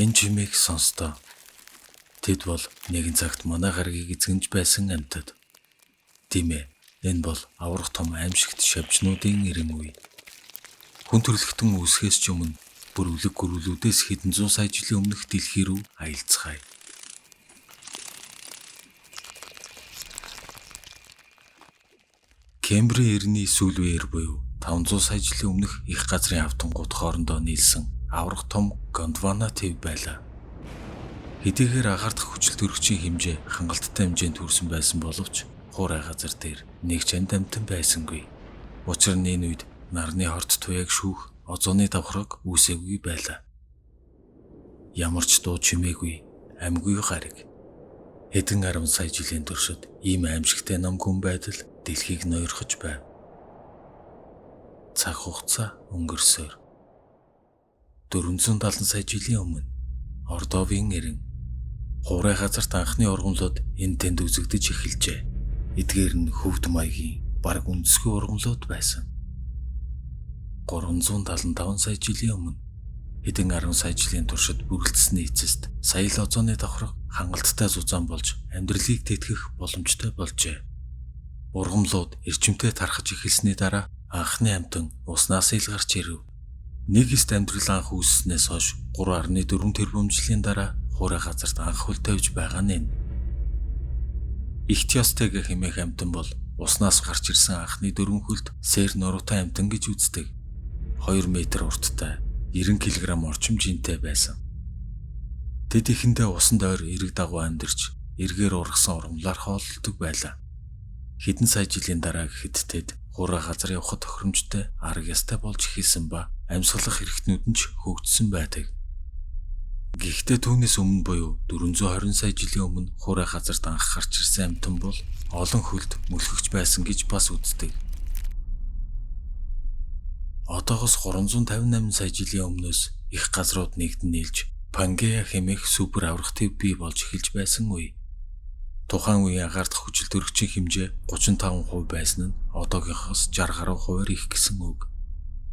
Энэ чимээг сонстоо. Тэд бол нэгэн цагт манай гарагийг эзэгнэж байсан амьтад. Тийм ээ, энэ бол аврах том аимшигт шавжнуудын ирэн үе. Хүн төрлөختөн үүсгэхээс ч өмнө бүр үлэг гөрүүлүүдээс хэдэн зуун сая жилийн өмнөх дэлхий рүү аялцгаая. Кембрийн эртний сүүл үеэр буюу 500 сая жилийн өмнөх их газрын автонгууд хоорондоо нийлсэн аврах том Гондвана төв байлаа. Хэдийгээр агаарт хүчил төрөгчийн хэмжээ хангалттай хэмжээнд хүрсэн байсан боловч хуурай газар дээр нэг ч амьтан байсангүй. Учир нь энэ үед нарны хорт туяаг шүүх озоны давхраг үүсээгүй байлаа. Ямар ч дуу чимээгүй, амьгүй гариг. Хэдэн 10 сая жилийн туршид ийм аимшигтай ном хүн байдал дэлхийг ноёрхож байв. Цаг хугацаа өнгөрсөөр 470 сая жилийн өмнө Ордовын эрен хуурай газарт анхны ургамлууд энэ тэнд үзэгдэж эхэлжээ. Эдгээр нь хөвд маягийн бараг үндэсгүй ургамлууд байсан. 375 сая жилийн өмнө хэдэн 10 сая жилийн туршид бүрэлдэсний эцэст сая л озоны давхраг хангалттай зузаан болж амьдралыг тэтгэх боломжтой болжээ. Ургамлууд эрчимтэй тархаж эхэлсний дараа анхны амьтан уснаас ил гарч ирэв. Нэг эст амьдрал анх үүсснээс хойш 3.4 тэрбум жилийн дараа хуурай газарт анх хөл тавьж байгаа нь. Ихтиостег хэмээх амьтан бол уснаас гарч ирсэн анхны дөрвөн хөлд сэр нуруутай амьтан гэж үздэг. 2 метр урттай, 90 кг орчим жинтэй байсан. Тэд ихэндээ усан дойр эрэг дагуу амьдарч, эргээр ургасан ургамлаар хооллдог байлаа. Хэдэн сая жилийн дараа гэхэд тэд хуурай газар явахад тохиромжтой арга ястай болж эхэлсэн ба амьсгалах хэрэгтнүүд нь ч хөгжсөн байдаг. Гэхдээ түүнээс өмнө буюу 420 сая жилийн өмнө хуурай газарт анх гарч ирсэн амьтан бол олон хөлд мөлхөгч байсан гэж бас үздэг. Одоогоос 358 сая жилийн өмнөөс их газрууд нэгдэн нийлж Пангеа хэмээх супер аврах төв бий болж эхэлж байсан үе. Тухайн үеийн агаарт хүчил төрөгчийн хэмжээ 35% байсан нь одоогийнхоос 60 гаруй хувиар их гэсэн үг.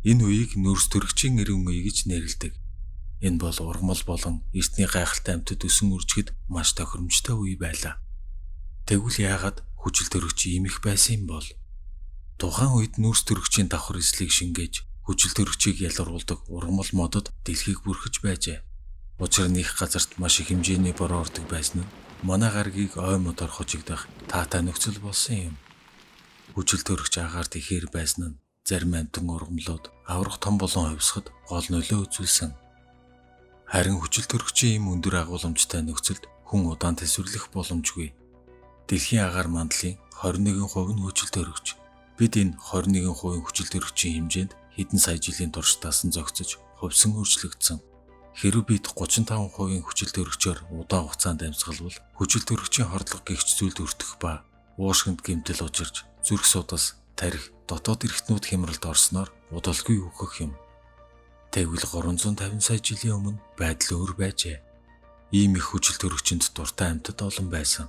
Энэ үеийг нүүрс төрөгчийн эрен үе гэж нэрлэдэг. Энэ бол ургамал болон эртний гайхалтай амьтад өсөн үржигэд маш тохиромжтой үе байлаа. Тэгвэл яагаад хүчил төрөгч ийм их байсан юм бол? Тухайн үед нүүрс төрөгчийн давхар эслийг шингээж хүчил төрөгчийг ялгаруулдаг ургамал модод дэлхийг бүрхэж байжээ. Учир нь их газарт маш их хэмжээний бороо ордог байсан нь манай гарагийг ой модоор хожигдох таатай нөхцөл болсон юм. Хүчил төрөгч агаарт ихээр байсан нь зарим амьтан ургамлууд аврах том болон хувьсгад гол нөлөө үзүүлсэн. Харин хүчил төрөгчийн ийм өндөр агууламжтай нөхцөлд хүн удаан тасварлах боломжгүй. Дэлхийн агаар мандлын 21% нь хүчил төрөгч. Бид энэ 21% хүчил төрөгчийн хэмжээнд хэдэн сая жилийн турш дасан зохицож, хувьсан өөрчлөгдсөн. Хэрэв бид 35% хүчил төрөгчөөр удаан хугацаанд амьсгалвал хүчил төрөгчийн хордлого гэгч зүйлд өртөх ба уушгинд гэмтэл учирч зүрх судас, тарих, дотоод эрхтнүүд хямралд орсноор удалгүй үхэх юм. Тэгвэл 350 сая жилийн өмнө байдал өөр байжээ. Ийм их хүчил төрөгчөнд дуртай амьтад олон байсан.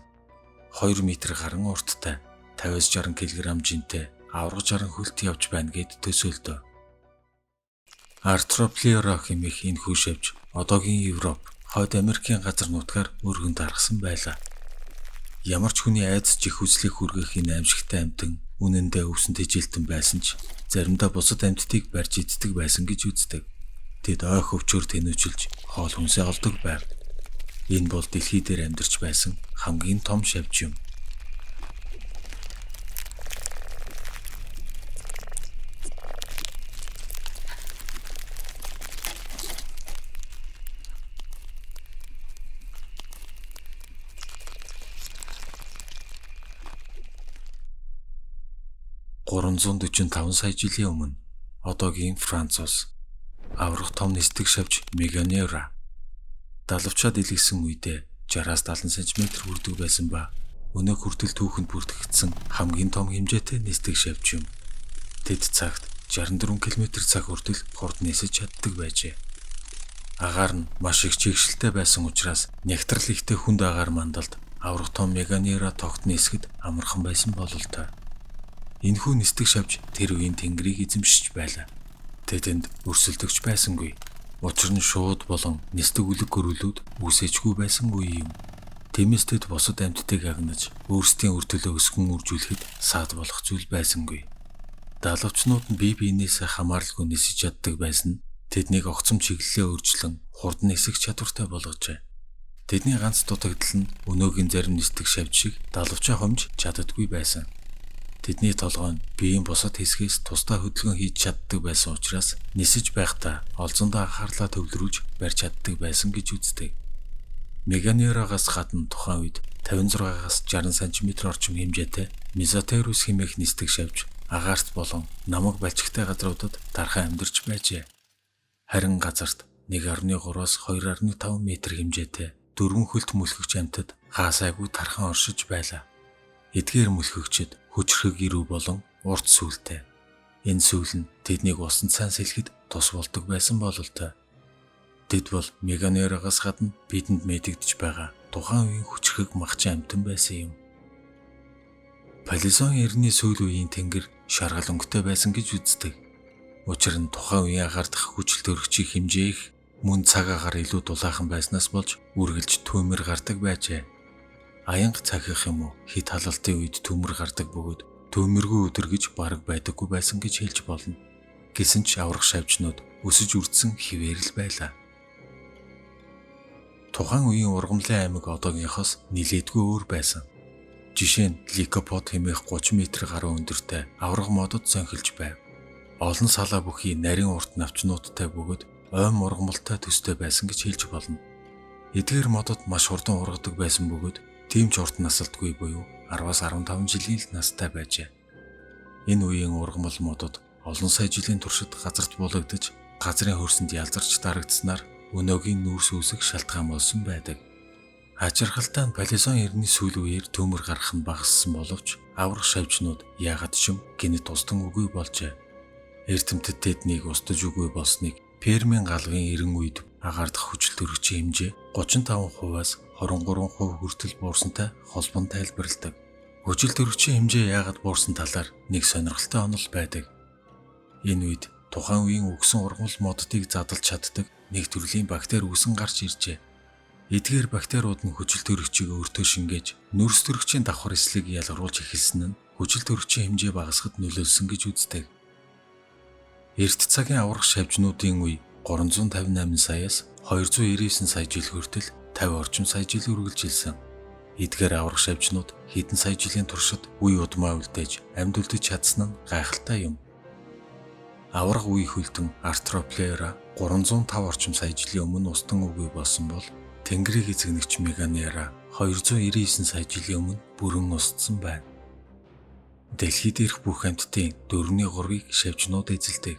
2 метр гарan урттай, 50-60 кг жинтэй, авраг 60 хөлт явж байна гэд төсөөлдөө. Артроплиора хэмээх энэ хүү шавж одоогийн Европ, Хойд Америкийн газар нутгаар өргөнд аргасан байлаа. Ямар ч хүний айдас чих хүслийг хүргэх энэ аимшигтай амьтан үнэндээ өвсөн тэжилтэн байсан ч заримдаа бусад амьтдыг барьж иддэг байсан гэж үздэг. Тэд ой хөвчөөр тэнүүчилж хоол хүнсээ олдог байв. Энэ бол дэлхий дээр амьдарч байсан хамгийн том шавж юм. $345 сая жилийн өмнө одоогийн Франц аврах том нисдэг шавж Меганеура далавчаад илгэсэн үедээ 60-70 см хүрдэг байсан ба өнөө хүртэл түүхэнд бүртгэгдсэн хамгийн том хэмжээтэй нисдэг шавж юм. Тэд цагт 64 км/цаг хүртэл хурд нисэж чаддаг байжээ. Агаар нь маш их чигшилтэй байсан учраас нягтрал ихтэй хүнд агаар мандалд аврах том Меганеура тогт нисгэд амархан байсан бололтой. Энэхүү нисдэг шавж тэр үеийн тэнгэрийг эзэмшиж байлаа. Тэдэнд өрсөлдөгч байсангүй. Учир нь шууд болон нисдэг үлэг гөрүүлүүд үүсэжгүй байсан үе юм. Тиймээс тэд бусад амьтдыг агнаж өөрсдийн үр төлөө өсгөн үржүүлэхэд саад болох зүйл байсангүй. Далавчнууд нь бие биенээсээ хамааралгүй нисэж чаддаг байсан нь тэднийг огцом чиглэлээ өөрчлөн хурд нисэх чадвартай болгожээ. Тэдний ганц дутагдал нь өнөөгийн зарим нисдэг шавж шиг далавчаа хомж чаддаггүй байсан. Тэдний толгой нь биеийн бусад хэсгээс тусдаа хөдөлгөөн хийж чаддаг байсан учраас нисэж байхдаа олзондоо анхаарлаа төвлөрүүлж барьж чаддаг байсан гэж үздэг. Меганерогоос гадна тухайн үед 56-аас 60 см орчим хэмжээтэй мезотерус хэмээх нисдэг шавж агаарт болон намаг балчигтай газруудад дархан амьдарч байжээ. Харин газарт 1.3-аас 2.5 м хэмжээтэй дөрвөн хөлт мөлхөгч амьтад хаасайгүй тархан оршиж байлаа. Эдгээр мөлхөгчд хүчрхэг ирүү болон урт сүлтэй. Энэ сүл нь тэднийг усан цаас хэлэхэд тус болдог байсан бололтой. Тэд бол Меганерогоос гадна бидэнд мэдэгдэж байгаа тухайн үеийн хүчрхэг махчин амьтан байсан юм. Палеозой эртний сүүл үеийн тэнгэр шаргал өнгөтэй байсан гэж үздэг. Учир нь тухайн үеийн агардах хүчил төрөгчийн хэмжээ их, мөн цаг агаар илүү дулаахан байснаас болж үргэлж төмөр гардаг байжээ. Аянга цагийнх юм уу хит халалтын үед төмөр гардаг бөгөөд төмөргүй өдөр гэж бараг байдаггүй байсан гэж хэлж болно. Гэсэн ч аврах шавжнууд өсөж үрдсэн хിവэрэл байлаа. Тухайн үеийн ургамлын аймаг одоогийнхоос нилээдгүй өөр байсан. Жишээ нь Ликопод хэмээх 30 м гаруй өндөртэй аврах модод сонхилж байв. Олон салаа бүхий нарийн урт навчнуудтай бөгөөд ойн ургамалтай төстэй байсан гэж хэлж болно. Эдгээр модод маш хурдан ургадаг байсан бөгөөд тийм ч урт насалтгүй буюу 10-аас 15 жилийн л настай байжээ. Энэ үеийн ургамал модод олон сая жилийн туршид газарт булагдаж газрын хөрсөнд ялзарч дарагдсанаар өнөөгийн нүүрс үүсэх шалтгаан болсон байдаг. Ачирхалтай нь Палеозой эртний сүүл үеэр төмөр гарах нь багассан боловч аврах шавжнууд яагаад ч юм гинэт устдан үгүй болжээ. Эрдэмтэд тэднийг устж үгүй болсныг Пермийн галгын эрен үед агардах хүчил төрөгчийн хэмжээ 35%-аас 23% хүртэл буурсантай холбон тайлбарладаг. Хүчил төрөгчийн хэмжээ яагаад буурсан талаар нэг сонирхолтой онол байдаг. Энэ үед тухайн үеийн үгсэн ургамал моддыг задлж чаддаг нэг төрлийн бактери үүсэн гарч иржээ. Эдгээр бактериуд нь хүчил төрөгчийг өөртөө шингээж нүүрс төрөгчийн давхар эслийг ялгаруулж эхэлсэн нь хүчил төрөгчийн хэмжээ багасгахад нөлөөлсөн гэж үздэг. Эрт цагийн аврах шавжнуудын үе 358 саяас 299 сая жил хүртэл 50 орчим сая жил үргэлжилсэн. Эдгээр аврах шавжнууд хэдэн сая жилийн туршид үе удмаа үлдээж амьд үлдэж чадсан нь гайхалтай юм. Аврах үе хөлтөн Артроплера 305 орчим сая жилийн өмнө устан үгүй болсон бол Тэнгэрийг эзэгнэгч Меганера 299 сая жилийн өмнө бүрэн устсан байна. Дэлхийд ирэх бүх амьтдын 4/3-ыг шавжнууд эзэлдэг.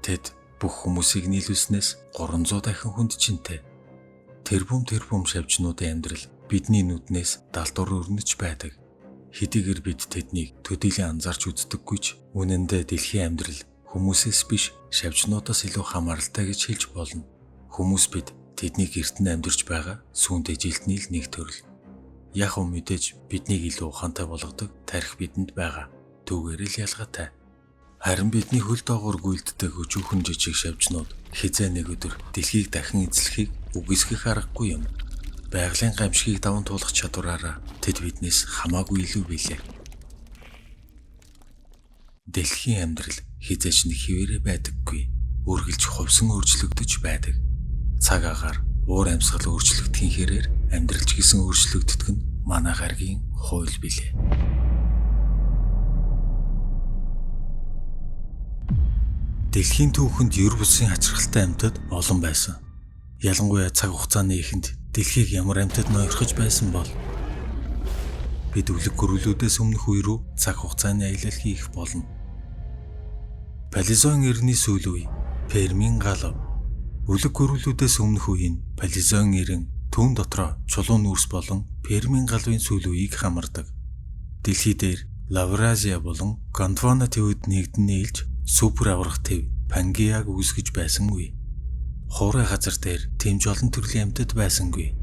Тэд бүх хүмүүсийг нийлүүлснээс 300 дахин хүнд чинтэй. Тэрбум шавжнуудын амьдрал бидний нүднээс далдуур өрнөж байдаг. Хэдийгээр бид тэднийг төдийлөн анзаарч үздэггүй ч үнэн дээр дэлхийн амьдрал хүмүүсээс биш шавжнуудаас илүү хамааралтай гэж хэлж болно. Хүмүүс бид тэднийг эртэн амьдарч байгаа сүүнд жилтний л нэг төрөл. Яг мэдээж биднийг илүү ухаантай болгодог тарих бидэнд байгаа. Түүгээр л ялгаатай. Харин бидний хөл доогуур гүйлддэг өчүүхэн жижиг шавжнууд хизээ нэг өдөр дэлхийг дахин эзлэхийг үгүйсгэх аргагүй юм. Байгалийн гамшигыг даван туулах чадвараараа тэд биднээс хамаагүй илүү билээ. Дэлхийн амьдрал хизээч нэг хിവэрэ байдаггүй. Үргэлж хувьсан өөрчлөгдөж байдаг. Цаг агаар уур амьсгал өөрчлөгдөхийн хэрээр амьдралч гэсэн өөрчлөгддөг нь манай гаргийн хууль билээ. Дэлхийн түүхэнд ер бусын хачирхалтай амьтад олон байсан. Ялангуяа цаг хугацааны эхэнд дэлхийг ямар амьтад ноёрхож байсан бол бид үлэг гөрүүлүүдээс өмнөх үе рүү цаг хугацааны аялал хийх болно. Палеозойн эртний сүүл үе, Пермийн галав. Үлэг гөрүүлүүдээс өмнөх үеийн Палеозойн эрен түүн дотроо чулуун нүүрс болон Пермийн галвын сүүл үеийг хамардаг. Дэлхий дээр Лавразия болон Гондвана твүүд нэгдэн нийлж супер аврах төв Пангеаг үүсгэж байсан үе. Хуурай газар дээр тэмж олон төрлийн амьтад байсангүй.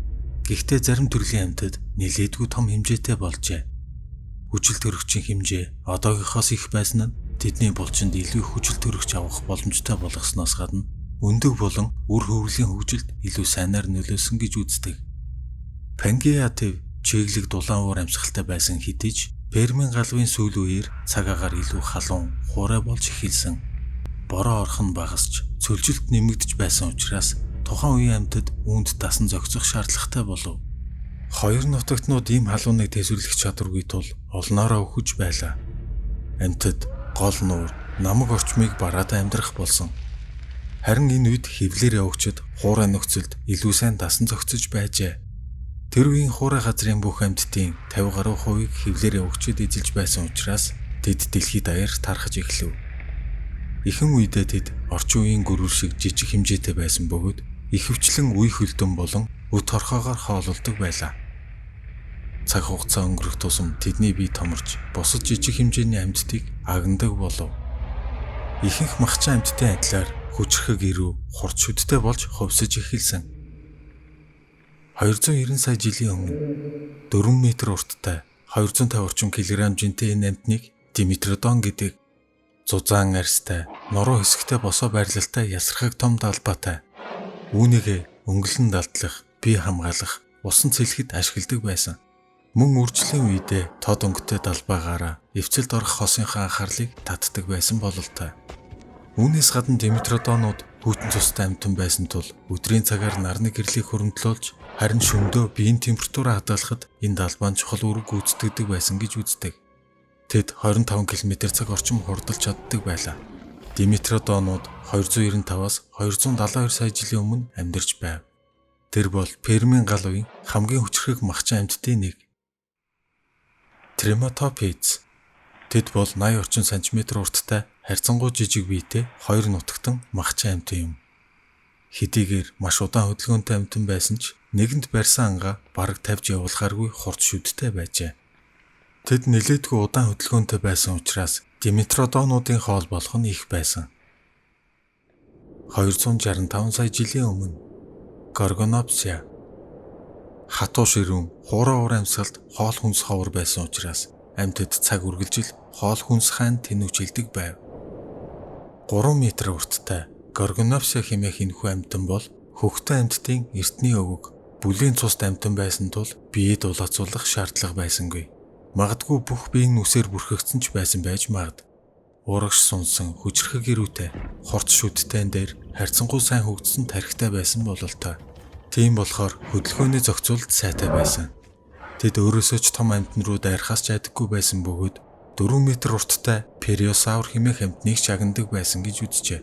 Гэхдээ зарим төрлийн амьтад нэлээдгүй том хэмжээтэй болжээ. Хүчил төрөгчийн хэмжээ одоогийнхоос их байсан нь тэдний булчинд илүү хүчил төрөгч авах боломжтой болгосноос гадна өндөг болон үр хөврөлийн хөгжилд илүү сайнаар нөлөөлсөн гэж үздэг. Пангеа төв чиглэг дулаан уур амьсгалтай байсан хэдий ч Пермийн галвын сүүл үеэр цаг агаар илүү халуун, хуурай болж эхэлсэн. Бороо орхон багасч, цөлжилт нэмэгдэж байсан учраас тухайн үеийн амьтад үүнд дасан зохицох шаардлагатай болов. Хоёр нутагтнууд ийм халууныг тэсвэрлэх чадваргүй тул олноороо өхөж байлаа. Амьтад гол нуур, намаг орчмыг бараад амьдрах болсон. Харин энэ үед хэвлэр явагчид хуурай нөхцөлд илүү сайн дасан зохицож байжээ. Тэр үеийн хуурай газрын бүх амьтдын 50 гаруй хувийг хэвлэр явагчид эзэлж байсан учраас тэд дэлхийд даяар тархаж эхлэв. Ихэнх үедээ тэд орчин үеийн гөрвөр шиг жижиг хэмжээтэй байсан бөгөөд ихэвчлэн үе хөлдөн болон өд хорхоогоор хоололдог байлаа. Цаг хугацаа өнгөрөх тусам тэдний бие томорч бусад жижиг хэмжээний амьтдыг агнадаг болов. Ихэнх махчин амьтдын адилаар хүчрхэг ирүү хурд шүдтэй болж хувьсаж эхэлсэн. 290 сая жилийн өмнө 4 метр урттай 250 орчим килограмм жинтэй энэ амьтныг Димитродон гэдэг зузаан арьстай, нуруу хэсэгтэй босоо байрлалтай ясархаг том далбаатай. Үүнийг өнгөлөн далдлах, бие хамгаалах, усан цэлэхэд ашигладаг байсан. Мөн үржлийн үедээ тод өнгөтэй далбаагаараа эвцэлд орох хосынхаа анхаарлыг татдаг байсан бололтой. Үүнээс гадна Димитродонууд хүйтэн цустай амьтан байсан тул өдрийн цагаар нарны гэрлийг хөрөмтлүүлж, харин шөнөдөө биеийн температураа хадгалахад энэ далбаан чухал үүрэг гүйцэтгэдэг байсан гэж үздэг. Тэд 25 км/цаг орчим хурдалж чаддаг байлаа. Димитродонууд 295-аас 272 сая жилийн өмнө амьдарч байв. Тэр бол Пермийн галвын хамгийн хүчрхэг махчин амьтдын нэг. Трематопиз. Тэд бол 80 орчим сантиметр урттай харьцангуй жижиг биетэй хоёр нутагтан махчин амьтан юм. Хэдийгээр маш удаан хөдөлгөөнтэй амьтан байсан ч нэгэнд барьсан ангаа бараг тавьж явуулахааргүй хурд шүдтэй байжээ. Тэд нэлээдгүй удаан хөдөлгөөнтэй байсан учраас Димитродонуудын хоол болох нь их байсан. 265 сая жилийн өмнө Горгонопсия хатуу ширүүн хуурай уур амьсгалд хоол хүнс ховор байсан учраас амьтад цаг үргэлжил хоол хүнс хаан тэнүүжилдэг байв. 3 метр урттай Горгонопсия хэмээх энэхүү амьтан бол хөхтөн амьтдын эртний өвөг, бүлийн цуст амьтан байсан тул биед улаацуулах шаардлага байсангүй. Магадгүй бүх бие нь үсээр бүрхэгдсэн ч байсан байж магад. Урагш сунсан, хүчрхэг ирүүтэй, хорт шүдтэн дээр харьцангуй сайн хөгжсөн тархитай байсан бололтой. Тийм болохоор хөдөлгөөний зохицуулалт сайтай байсан. Тэд өөрөөсөө ч том амьтан руу дайрахаас ч айдаггүй байсан бөгөөд 4 метр урттай Периосаур хэмээх амьтныг чагнадаг байсан гэж үзжээ.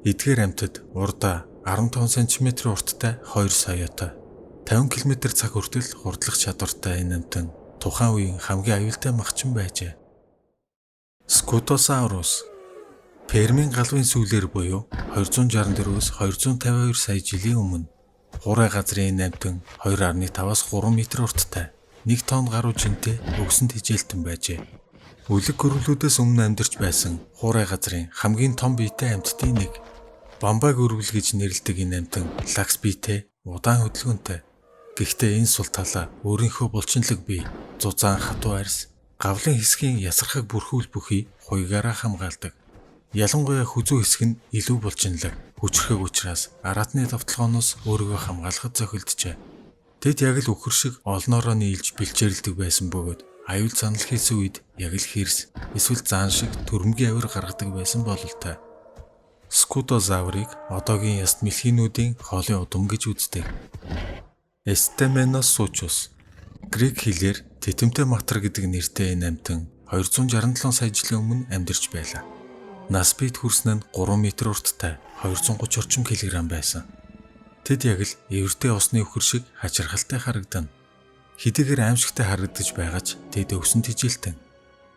Эдгээр амьтад урдаа 15 см урттай 2 саяатай, 50 км/цаг хүртэл хурдлах чадвартай энэ амьтан тухайн үеийн хамгийн аюултай махчин байжээ. Скутосаурус. Пермийн галвын сүүлээр буюу 264-өөс 252 сая жилийн өмнө хуурай газрын энэ амьтан 2.5-аас 3 метр урттай, 1 тонн гаруй жинтэй өгсөнд хичээлтэн байжээ. Үлэг гөрвлүүдээс өмнө амьдарч байсан хуурай газрын хамгийн том биетэй амьтдын нэг. Бамбай гөрвөл гэж нэрлэдэг энэ амьтан лагс биетэй, удаан хөдөлгөөнтэй. Гэхдээ энэ сул талаа өөрийнхөө булчинлаг бие, зузаан хатуу арьс, гавлын хэсгийн ясархаг бүрхүүл бүхий хуйгаараа хамгаалдаг. Ялангуяа хүзүү хэсэг нь илүү булчинлаг, хүчрхэг учраас араатны давталгооноос өөрийгөө хамгаалахад зохилджээ. Тэд яг л үхэр шиг олноороо нийлж бэлчээрэлдэг байсан бөгөөд аюул занал хийсэн үед яг л хэрс, эсвэл заан шиг төрөмгийн авир гаргадаг байсан бололтой. Скутозаврыг одоогийн яст мэлхийнүүдийн хоолын удам гэж үздэг. Эстеменосучус. Грек хэлээр титэмтэй матар гэдэг нэртэй энэ амьтан 267 сая жилийн өмнө амьдарч байлаа. Нас биед хүрсэн нь 3 метр урттай 230 орчим килограмм байсан. Тэд яг л эвэртэй усны үхэр шиг хачирхалтай харагдана. Хэдийгээр аимшигтай харагдаж байгаа ч тэд өвсөн тижилтэн.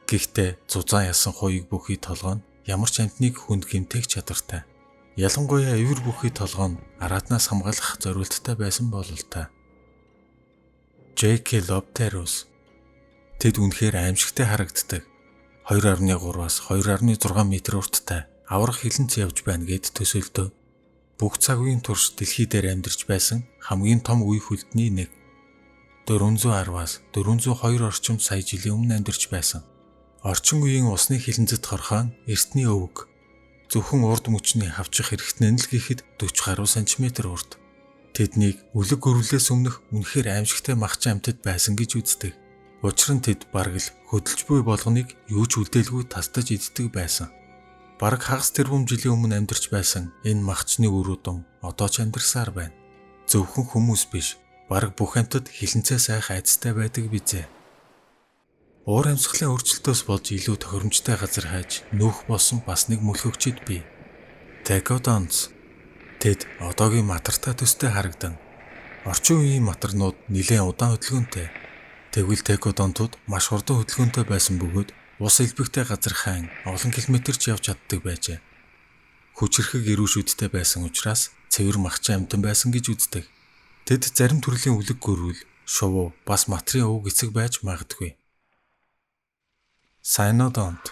Гэхдээ зузаан ясан хуйг бүхий толгой нь ямар ч амьтныг хүнд гэмтэх чадвартай. Ялангуяа эвэр бүхий толгой нь араатнаас хамгаалах зорилттой байсан бололтой. Жекелоптерус. Тэд үнэхээр аимшигтай харагддаг. 2.3-аас 2.6 метр урттай аврах хилэнц явж байна гэд төсөөлтөө. Бүх цаг үеийн турш дэлхий дээр амьдарч байсан хамгийн том үе хөлтний нэг. 410-аас 402 орчим сая жилийн өмнө амьдарч байсан. Орчин үеийн усны хилэнцэд хорхоон эртний өвөг. зөвхөн урд мөчний хавчих хэрэгтнээ л гэхэд 40 гаруй сантиметр урд. Тэднийг үлэг гөрвлээс өмнөх үнэхээр аимшигтай махчин амьтад байсан гэж үздэг. Учир нь тэд бараг л хөдөлж буй болгоныг юу ч үлдээлгүй тастаж иддэг байсан. Бараг хагас тэрбум жилийн өмнө амьдарч байсан энэ махчны үр удам одоо ч амьдарсаар байна. Зөвхөн хүмүүс биш, бараг бүх амьтад хилэнцээ сайх айцтай байдаг бизээ. Уур амьсгалын өөрчлөлтөөс болж илүү тохиромжтой газар хайж нүүх болсон бас нэг мөлхөгчд бий. Тегодонц. Тэд одоогийн матартай төстэй харагдан. Орчин үеийн матарнууд нэлээд удаан хөдөлгөөнтэй. Тэгвэл тегодонтууд маш хурдан хөдөлгөөнтэй байсан бөгөөд ус элбэгтэй газар хайн олон километрч явж чаддаг байжээ. Хүчрхэг ирүүшүүдтэй байсан учраас цэвэр махчин амьтан байсан гэж үздэг. Тэд зарим төрлийн үлэг гөрвөл, шувуу, бас матрын өвөг эцэг байж магадгүй. Сайнодонт.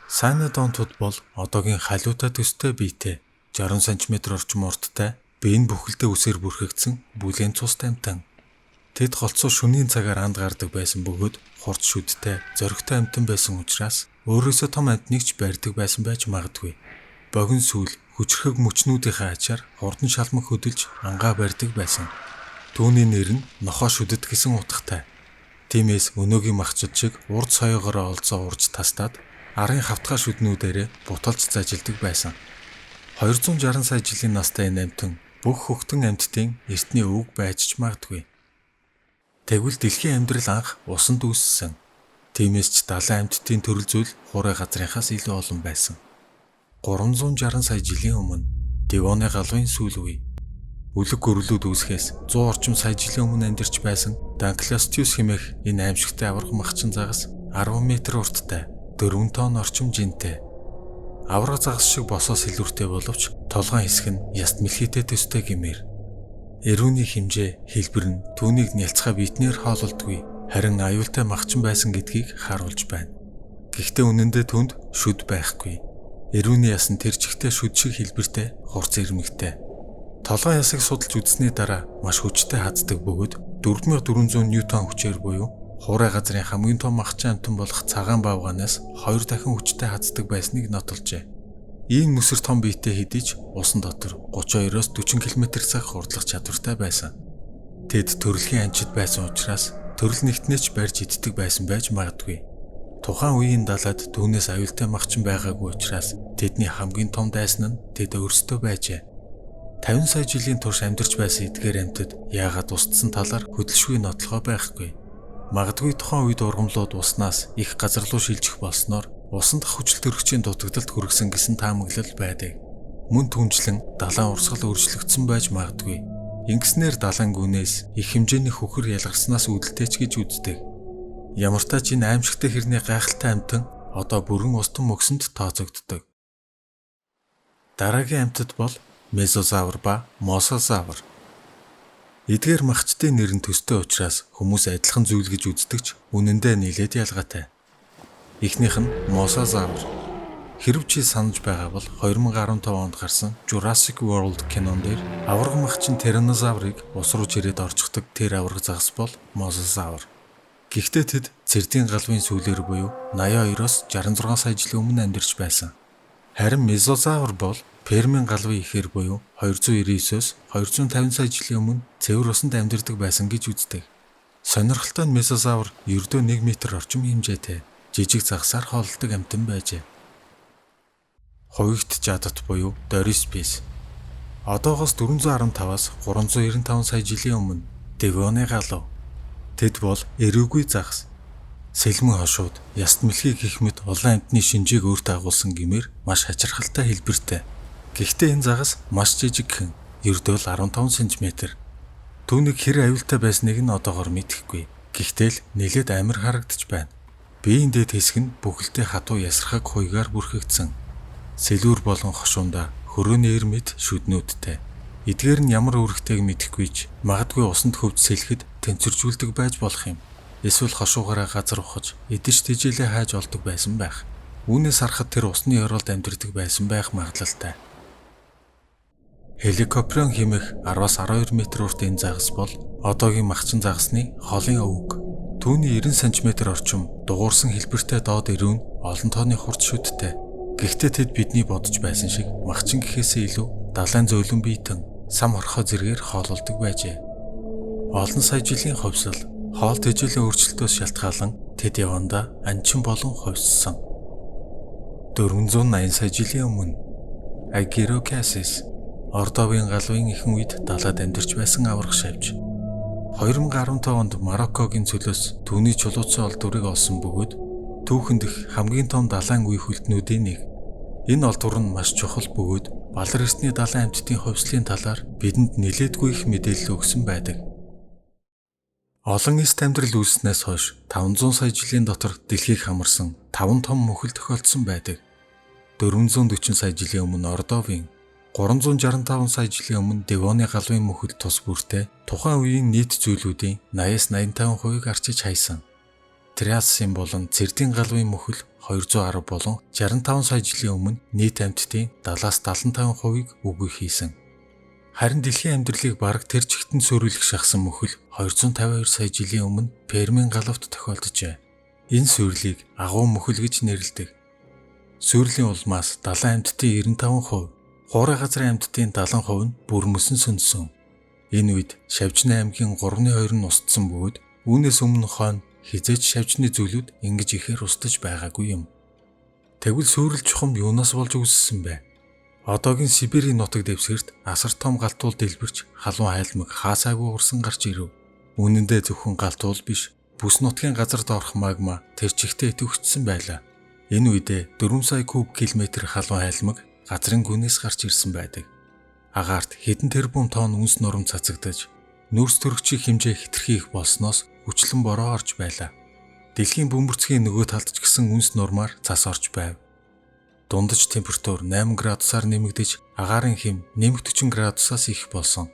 Сайнодонтууд бол одоогийн халиутай төстэй биетэй 60 см орчим урттай, биеийн бүхэлдээ үсээр бүрхэгдсэн бүлээн цус амьтан. Тэд голцоо шөнийн цагаар анд гардаг байсан бөгөөд хурд шүдтэй, зоригтой амьтан байсан учраас өөрөөсөө том амьтныг ч барьдаг байсан байж магадгүй. Богино сүүл хүчрхэг мөчнүүдийнхээ ачаар хурдан шалмаг хөдөлж ангаа барьдаг байсан. Түүний нэр нь нохоо шүдэд гэсэн утгатай. Тиймээс өнөөгийн махчид шиг урд соёогоороо олзоо урж тастаад арын хавтгай шүднүүдээрээ буталж зажилдаг байсан. 260 сая жилийн настай энэ амьтан бүх хөхтөн амьтдын эртний өвөг байж ч магадгүй. Тэгвэл дэлхийн амьдрал анх усанд үүссэн. Тиймээс ч далайн амьтдын төрөл зүйл хурай газрынхаас илүү олон байсан. 360 сая жилийн өмнө Девоны галвын сүүл үе. Үлэг гөрвлүүд үүсгэхээс 100 орчим сая жилийн өмнө амьдарч байсан Данкластиус хэмээх энэ аимшигтай авраг махчин загас 10 м урттай, 4 тонн орчим жинтэй. Авраг загас шиг босоос илүүртэй боловч толгойн хэсэг нь яст мэлхийтэй төстэй гэмээр. Эрүүний хэмжээ, хэлбэр нь түүнийг нялцгай биетнэр хоололдгүй, харин аюултай махчин байсан гэдгийг харуулж байна. Гэхдээ үнэндээ түнд шүд байхгүй. Эрүүний яс нь тэр чигтээ шүд шиг хэлбэртэй, хурц ирмэгтэй. Толгойн ясыг судалж үзсний дараа маш хүчтэй хаздаг бөгөөд 4400 ньютон хүчээр буюу хурай газрын хамгийн том махчин амьтан болох цагаан баавганаас 2 дахин хүчтэй хаздаг байсныг нотолжээ. Ийм нүсэр том биетэй хэдий ч усан дотор 32-оос 40 км/цаг хурдлах чадвартай байсан. Тэд төрөлхийн анчид байсан учраас төрөл нэгтнээ ч барьж иддэг байсан байж магадгүй. Тухайн үеийн далайд түүнээс аюултай махчин байгаагүй учраас тэдний хамгийн том дайсан нь тэд өөрсдөө байжээ. 50 сая жилийн турш амьдарч байсан эдгээр амьтад яагаад устсан талаар хөдөлшгүй нотлохоо байхгүй. Магадгүй тухайн үед ургамлууд уснаас их газар руу шилжих болсноор усан дах хүчил төрөгчийн дутагдалд хүргэсэн гэсэн таамаглал байдаг. Мөн түнчлэн далайн урсгал өөрчлөгдсөн байж магадгүй. Ингэснээр далайн гүнээс их хэмжээний хөхөр ялгарснаас үүдэлтэй ч гэж үздэг. Ямар ч тач энэ аимшигтай хэрний гайхалтай амьтан одоо бүрэн устан мөксөнд тооцогддог. Дараагийн амьтад бол Месозавр ба Мосозавр. Эдгээр махчдын нэр нь төстэй учраас хүмүүс адилхан зүйл гэж үздэг ч үнэндээ нэлээд ялгаатай. Эхнийх нь Мосозавр. Хэрв чи санаж байгаа бол 2015 онд гарсан Jurassic World кинон дээр авраг махчин Тираннозаврыг ус руу чирээд орчихдог тэр авраг загас бол Мосозавр. Гэхдээ тэд цэрдийн галвын сүүлээр буюу 82-оос 66 сая жилийн өмнө амьдарч байсан. Харин Месозавр бол Пермийн галвын ихээр буюу 299-оос 250 сая жилийн өмнө цэвэр усанд амьдардаг байсан гэж үздэг. Сонирхолтой нь Месозавр ердөө 1 м орчим хэмжээтэй жижиг загсаар хооллдог амьтан байжээ. Хувигт жадат буюу Дориспис. Одоогоос 415-аас 395 сая жилийн өмнө Девоны галав. Тэд бол эрүүгүй загас. Сэлмэн хошууд, яст мэлхий гэх мэт улаан амьтны шинжээг өөртөө агуулсан гэмээр маш хачирхалтай хэлбэртэй. Гэхдээ энэ загас маш жижигхэн, ердөө л 15 см. Түүнийг хэр аюултай байсныг нь одоогоор мэдэхгүй. Гэхдээ л нэлээд амар харагдаж байна. Биеийн дэд хэсэг нь бүхэлдээ хатуу ясрахаг хуйгаар бүрхэгдсэн. Сэлүүр болон хошуундаа хөрөөний ирмэд шүднүүдтэй. Эдгээр нь ямар үүрэгтэйг мэдэхгүй ч магадгүй усанд хөвж сэлэхэд тэнцвэржүүлдэг байж болох юм. Эсвэл хошуугаараа газар ухаж эдэж тэжээлээ хайж олдог байсан байх. Үүнээс харахад тэр усны оролд амьдардаг байсан байх магадлалтай. Хеликоптер хэмээх 10-аас 12 м урт энэ загас бол одоогийн махчин загасны холын өвөг. Түүний 90 см орчим дугуурсан хэлбэртэй доод ирүүн олон тооны хурц шүдтэй. Гэхдээ тэд бидний бодож байсан шиг махчин гэхээсээ илүү далайн зөөлөн биетэн сам хорхоо зэргээр хоололдог байжээ. Олон сая жилийн хувьсал, хоол тэжээлийн өөрчлөлтөөс шалтгаалan тэд явандаа анчин болон хувьссан. 480 сая жилийн өмнө Агирокасис Ордовын галвын ихэнх үед далайд амьдарч байсан аварга шавж 2015 онд Мароккогийн цөлөөс түүний чулуучсан олдврыг олсон бөгөөд түүхэнд их хамгийн том далайн үе хөлтнүүдийн нэг. Энэ олдвор нь маш чухал бөгөөд балар эрсний далайн амьтдын хувьслын талаар бидэнд нэлээдгүй их мэдээлэл өгсөн байдаг. Олон эст амьдрал үүснээс хойш 500 сая жилийн дотор дэлхийг хамарсан 5 том мөхөл тохиолдсон байдаг. 440 сая жилийн өмнө Ордовын, 365 сая жилийн өмнө Девоны галвын мөхөл тус бүртээ тухайн үеийн нийт зүйлүүдийн 80-85%-ыг арчиж хайсан. Триасын болон Цэрдийн галвын мөхөл 210 болон 65 сая жилийн өмнө нийт амьтдын 70-75%-ыг үгүй хийсэн. Харин дэлхийн амьдралыг бараг тэр чигтэн сөрүүлэх шахсан мөхөл 252 сая жилийн өмнө Пермийн галавт тохиолджээ. Энэ сүрлийг агуу мөхөл гэж нэрлэдэг. Сүрлийн улмаас далайн амьтдын 95%, хуурай газрын амьтдын 70% нь бүр мөсөн сүнсэн. Энэ үед Шавжны аймгийн 3/2 нь устсан бөгөөд үүнээс өмнө хойно хизээч шавжны зүйлүүд ингэж ихээр устж байгаагүй юм. Тэгвэл сүрэл чухам юунаас болж үүссэн бэ? Одоогийн Сибирийн нутаг дэвсгэрт асар том галтуул дэлбэрч халуун хайлмаг хаасаагүй урсан гарч ирэв. Үнэн дээр зөвхөн галтуул биш, бүс нутгийн газар доорх магма тэр чигтээ идэвхжсэн байлаа. Энэ үедээ 4 сая куб километр халуун хайлмаг газрын гүнээс гарч ирсэн байдаг. Агаарт хэдэн тэрбум тонн үнс нурам цацагдаж, нүрс төрөгчийн хэмжээ хэтэрхий их болсноос хүчлэн бороо орж байлаа. Дэлхийн бөмбөрцгийн нөгөө талд ч гэсэн үнс нурмаар цас орж байв. Дундаж температур 8 градусаар нэмэгдэж, агаарын хэм нэмэх 40 градусаас их болсон.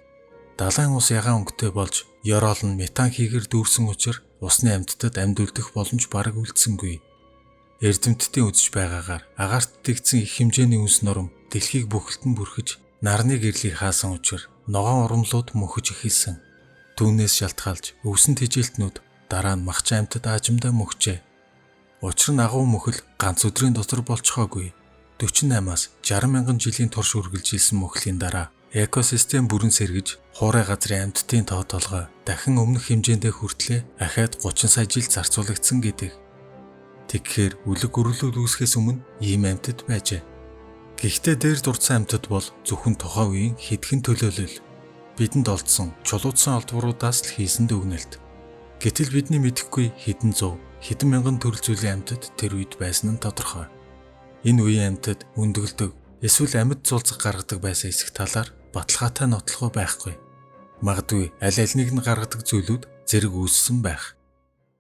Далайн ус ягаан өнгөтэй болж, ёроол нь метан хийгэр дүүрсэн учраас усны амьтдад амьд үлдэх боломж бараг үлдсэнгүй. Эрдэмтдийн үзэж байгаагаар агаарт дэгдсэн их хэмжээний үнс нурам дэлхийг бүхэлд нь бүрхэж, нарны гэрлийг хаасан учраас ногоон урамлууд мөхөж эхэлсэн. Түүнээс шалтгаалж өвсөн тэжээлтнүүд дараа нь махчин амьтад аажимдаа мөхжээ. Учир нь агуу мөхөл ганц өдрийн дотор болчихоогүй. 48-аас 60 мянган жилийн турш үргэлжилсэн мөхлийн дараа экосистем бүрэн сэргэж, хуурай газрын амьтдын тоо толгой дахин өмнөх хэмжээндээ хүртлээ ахаад 30 сая жил зарцуулагдсан гэдэг. Тэгэхээр үлэг гөрөлүүд үүсгэхээс өмнө ийм амьтад байжээ. Гэхдээ дээр дурдсан амьтад бол зөвхөн тухайн үеийн хэдхэн төлөөлөл бидэнд олдсон чулуучсан олдвруудаас л хийсэн дүгнэлт. Гэтэл бидний мэдэхгүй хэдэн зуун, хэдэн мянган төрөл зүйлийн амьтад тэр үед байсан нь тодорхой. Энэ үеийн амьтад өндгөлдөг, эсвэл амьд зулцах гаргадаг байсан эсэх талаар баталгаатай нотлохоо байхгүй. Магадгүй аль алийг нь гаргадаг зүйлүүд зэрэг үүссэн байх.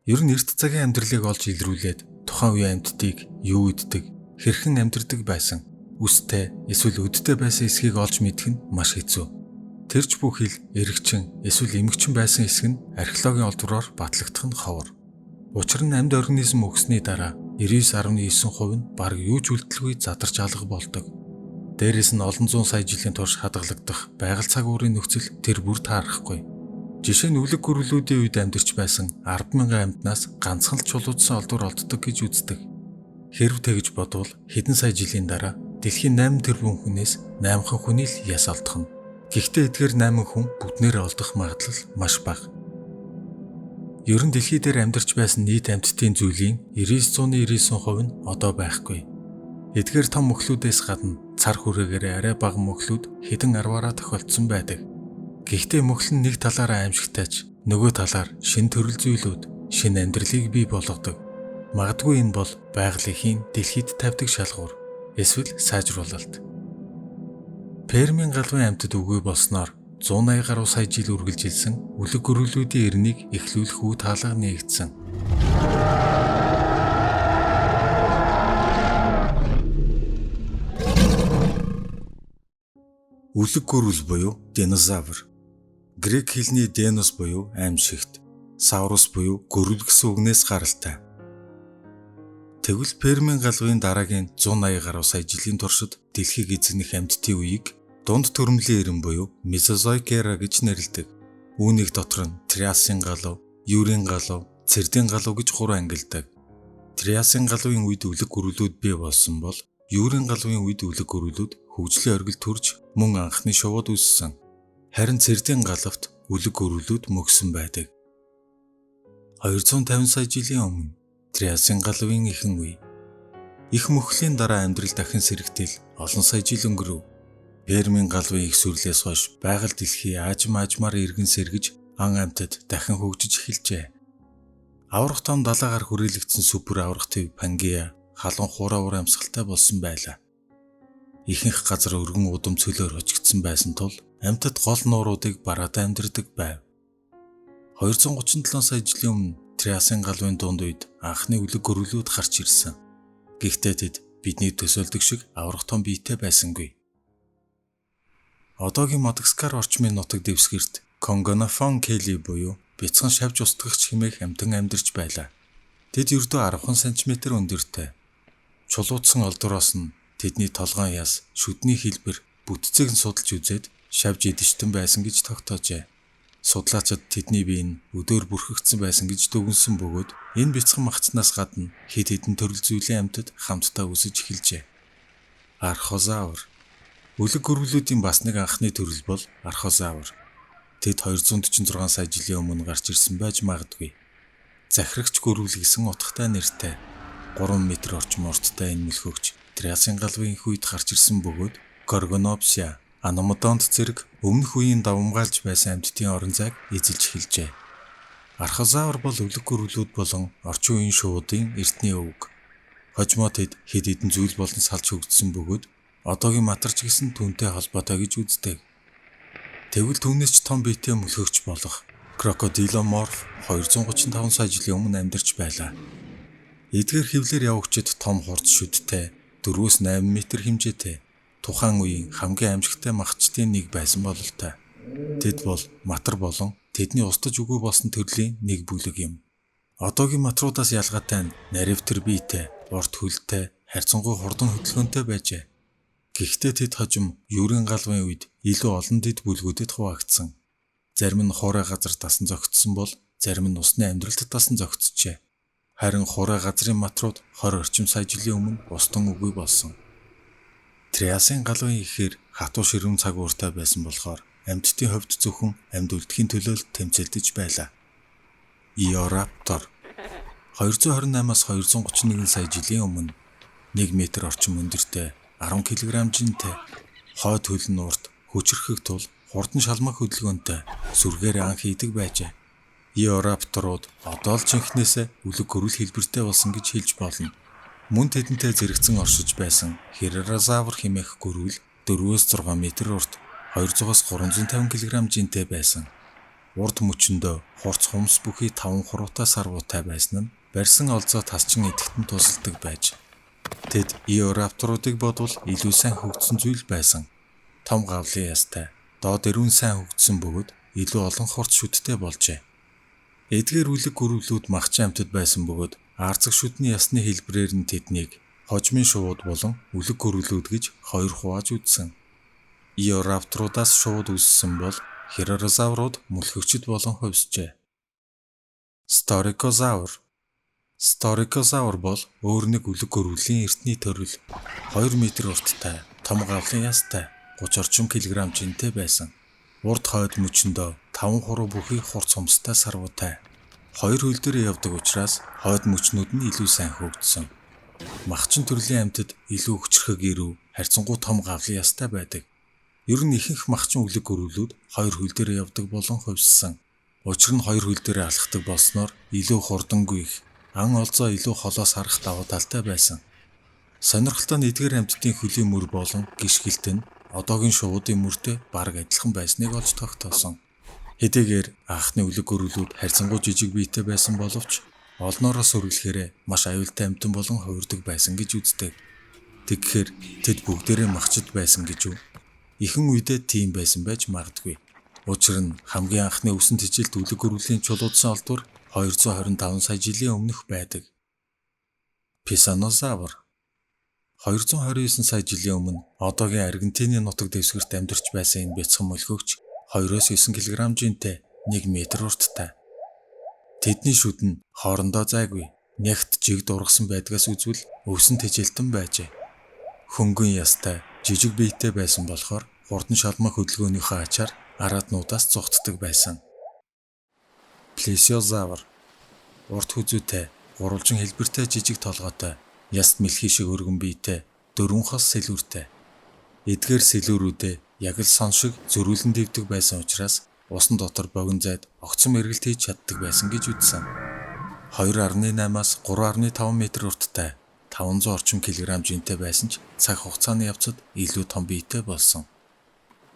Ер нь эрт цагийн амьдралыг олж илрүүлээд тухайн үеийн амьтдыг юу иддэг, хэрхэн амьдардаг байсан, үстэй эсвэл өдтэй байсан эсхийг олж мэдэх нь маш хэцүү. Тэрч бүх хил эрэгчин эсвэл эмэгчин байсан эсэх нь археологийн олдвроор батлагдах нь ховор. Учир нь амьд организм өгсөний дараа 99.9% нь бараг юу ч үлдэлгүй задарч алга болдог. Дээрээс нь олон зуун сая жилийн турш хадгалагдах байгаль цаг уурын нөхцөл тэр бүр таарахгүй. Жишээ нь үлэг гөрөлүүдийн үед амьдарч байсан 10,000 амьтнаас ганцхан л чулуучсан олдвор олддог гэж үздэг. Хэрв тэгж бодвол хэдэн сая жилийн дараа дэлхийн 8 тэрбум хүнээс 8 хүний л яс олдох нь. Гэхдээ эдгээр 8 хүн бүднээр олдох магадлал маш бага. Ер нь дэлхий дээр амьдарч байсан нийт амьтдын зүйлийн 99.9% нь одоо байхгүй. Эдгээр том мөхлүүдээс гадна цар хүрээгээр арай бага мөхлүүд хэдэн арваараа тохиолдсон байдаг. Гэхдээ мөхл нь нэг талаараа аимшигтайч, нөгөө талаар шинэ төрөл зүйлүүд, шинэ амьдралыг бий болгодог. Магадгүй энэ бол байгалийнхын дэлхийд тавьдаг шалгуур, эсвэл сайжруулалт. Пермийн галвын амьтад үгүй болсноор 180 гаруй сая жил үргэлжилсэн үлэг гөрөлүүдийн эрнийг эхлүүлэх үе таалга нээгдсэн. Үлэг гөрөл буюу динозавр. Грек хэлний денос буюу аимшигт, саурус буюу гөрөл гэсэн үгнээс гаралтай. Тэгвэл Пермийн галвын дараагийн 180 гаруй сая жилийн туршид дэлхийг эзэгнэх амьтдын үеийг дунд төрөмлийн эрэм буюу Мезозойк эра гэж нэрлэдэг. Үүнийг дотор нь Триасын галав, Юрийн галав, Цэрдийн галав гэж 3 ангилдаг. Триасын галавын үед үлэг гөрөлүүд бий болсон бол Юурийн галвын үед үлэг гөрүүлүүд хөгжлийн оргил төрж мөн анхны шувууд үүссэн. Харин цэрдийн галавт үлэг гөрүүлүүд мөгсөн байдаг. 250 сая жилийн өмнө Триасын галвын эхэн үе. Их мөхлийн дараа амьдрал дахин сэрэгтэл олон сая жил өнгөрөв. Пермийн галвын их сүрлээс хойш байгаль дэлхий аажмаар иргэн сэргэж ан амьтад дахин хөгжиж эхэлжээ. Аврах том далаагаар хүрээлэгдсэн супер аврах төв Пангеа халуун хуруур амьсгалтай болсон байлаа. Ихэнх газар өргөн удам цөлөөр хожигдсан байсан тул амьтад гол нууруудыг бараад амьдардаг байв. 237 сая жилийн өмнө Триасын галвын дунд үед анхны үлэг гөрүүлүүд гарч ирсэн. Гэхдээ тэд бидний төсөөлдөг шиг аврах том биетэй байсангүй. Одоогийн Мадагаскар орчмын нутаг дэвсгэрт Конгонофон Кели буюу бяцхан шавж устгагч хэмээх амьтан амьдарч байлаа. Тэд ердөө 10 см өндөртэй. Чулуутсан олдороос нь тэдний толгоон яс, шүдний хэлбэр, бүтцийг нь судалж үзээд шавж идэгчтэн байсан гэж тогтоожээ. Судлаачид тэдний бие нь өдөр бүрхэгдсэн байсан гэж дүгнсэн бөгөөд энэ бяцхан махцнаас гадна хэд хэдэн төрөл зүйлийн амьтад хамтдаа үсэж эхэлжээ. Архозавр. Үлэг гөрвлүүдийн бас нэг анхны төрөл бол архозавр. Тэд 246 сая жилийн өмнө гарч ирсэн байж магадгүй. Захирагч гөрвөл гэсэн утгатай нэртэй 3 м орчим урттай энэ мөлхөгч Триасын галвын их үед гарч ирсэн бөгөөд Горгонопсия, Аномодонт зэрэг өмнөх үеийн давамгаалж байсан амьтдын орон зайг эзэлж эхэлжээ. Архозавр бол үлэг гөрвлүүд болон орчин үеийн шуудын эртний өвөг. Хожимо тэд хэд хэдэн зүйл болон салж хөгжсөн бөгөөд одоогийн матарч гэсэн түүнтэй холбоотой гэж үздэг. Тэгвэл түүнээс ч том биетэй мөлхөгч болох крокодиломорф 235 сая жилийн өмнө амьдарч байлаа. Эдгээр хевлэр явагчид том хурц шүдтэй 4-8 м хэмжээтэй тухайн үеийн хамгийн амжигтай махчдын нэг байсан бололтой. Тэд бол матар болон тэдний устж үгүй болсон төрлийн нэг бүлэг юм. Одоогийн матруудаас ялгаатай нь наривтэр биетэй, урт хөлтэй, харьцангуй хурдан хөдөлгөөнтэй байжээ. Гэхдээ тэд хожим юурийн галвын үед илүү олон дэд бүлгүүдэд хуваагдсан. Зарим нь хуурай газар дасан зогтсон бол зарим нь усны амьдралд дасан зогтжээ. Харин хуурай газрын матрууд 20 орчим сая жилийн өмнө устан үгүй болсон. Триасын галвын ихээр хатуу ширүүн цагууртай байсан болохоор амьтдын хувьд зөвхөн амьд үлдэхийн төлөө тэмцэлдэж байлаа. Иораптор 228-аас 231 сая жилийн өмнө 1 м орчим өндөртэй 10 кг жинтэй хойд хөл нь урт хүчрэхэг тул хурдан шалмаг хөдөлгөөнтэй сүргээр анх хийдэг байжээ. Иорапторууд одоо л жинхнээсээ үлэг гөрвөл хэлбэртэй болсон гэж хэлж болно. Мөн тэдэнтэй зэрэгцэн оршиж байсан Херерозавр хэмээх гөрвөл 4-6 м урт 200-аас 350 кг жинтэй байсан. Урд мөчөндөө хурц хумс бүхий 5 хуруутай сарвуутай байсан нь барьсан олзоо тасчин идэхтэн тусалдаг байж. Тэд Иорапторуудыг бодвол илүү сайн хөгжсөн зүйл байсан. Том гавлын ястай, доод эрүүн сайн хөгжсөн бөгөөд илүү олон хурц шүдтэй болжээ. Эдгээр үлэг гөрвлүүд махчин амьтад байсан бөгөөд арцаг шүдний ясны хэлбэрээр нь тэднийг хожмын шувууд болон үлэг гөрвлүүд гэж хоёр хувааж үзсэн. Иорапторуудаас шууд үүссэн бол Херерозаврууд мөлхөгчд болон хувьсжээ. Сторикозавр. Сторикозавр бол өөр нэг үлэг гөрвлийн эртний төрөл. 2 м урттай, том гавлын ястай, 30 орчим кг жинтэй байсан. Урд хойд мөчөндөө 5 хуруу бүхий хурц хумстай сарвуутай. Хоёр хөл дээр явдаг учраас хойд мөчнүүд нь илүү сайн хөгжсөн. Махчин төрлийн амьтад илүү хүчрхэг ирүү, харьцангуй том гавлын ястай байдаг. Ер нь ихэнх махчин үлэг гөрвлүүд хоёр хөл дээр явдаг болон хувьссан. Учир нь хоёр хөл дээр алхдаг болсноор илүү хурдангүй их, ан олзоо илүү холоос харах давуу талтай байсан. Сонирхолтой нь эдгээр амьтдын хөлийн мөр болон гიშгэлт нь одоогийн шуудын мөртэй бараг адилхан байсныг олж тогтоосон. Хэдийгээр анхны үлэг гөрвлүүд харьцангуй жижиг биетэй байсан боловч олноороо сөрөглөхөөрээ маш аюултай амьтан болон хувирдаг байсан гэж үздэг. Тэгэхээр тэд бүгдээрээ махчид байсан гэж үү? Ихэнх үедээ тийм байсан байж магадгүй. Учир нь хамгийн анхны үсэн тэжилт үлэг гөрвлийн чулуудсан олдвор 225 сая жилийн өмнөх байдаг. Писанозавр 229 сая жилийн өмнө одоогийн Аргентины нутаг дэвсгэрт амьдарч байсан энэ бяцхан мөлхөгч 2-9 кг жинтэй 1 м урттай. Тэдний шүд нь хоорондоо зайгүй, нягт жиг дургасан байдгаас үзвэл өвсөн тэжилтэн байжээ. Хөнгөн ястай, жижиг биетэй байсан болохоор хурдан шалмах хөдөлгөөнийхөө ачаар араатнуудаас зугтдаг байсан. Плесиозавр урт хүзүүтэй, гурвалжин хэлбэртэй жижиг толгойтой, яст мэлхий шиг өргөн биетэй, 4 хос сэлүүртэй. Эдгээр сэлүүрүүдээ яг л сон шиг зөрүүлэн дэвдэг байсан учраас усан дотор богино зайд огцом эргэлт хийж чаддаг байсан гэж үзсэн. 2.8-аас 3.5 метр урттай, 500 орчим килограмм жинтэй байсан ч цаг хугацааны явцад илүү том биетэй болсон.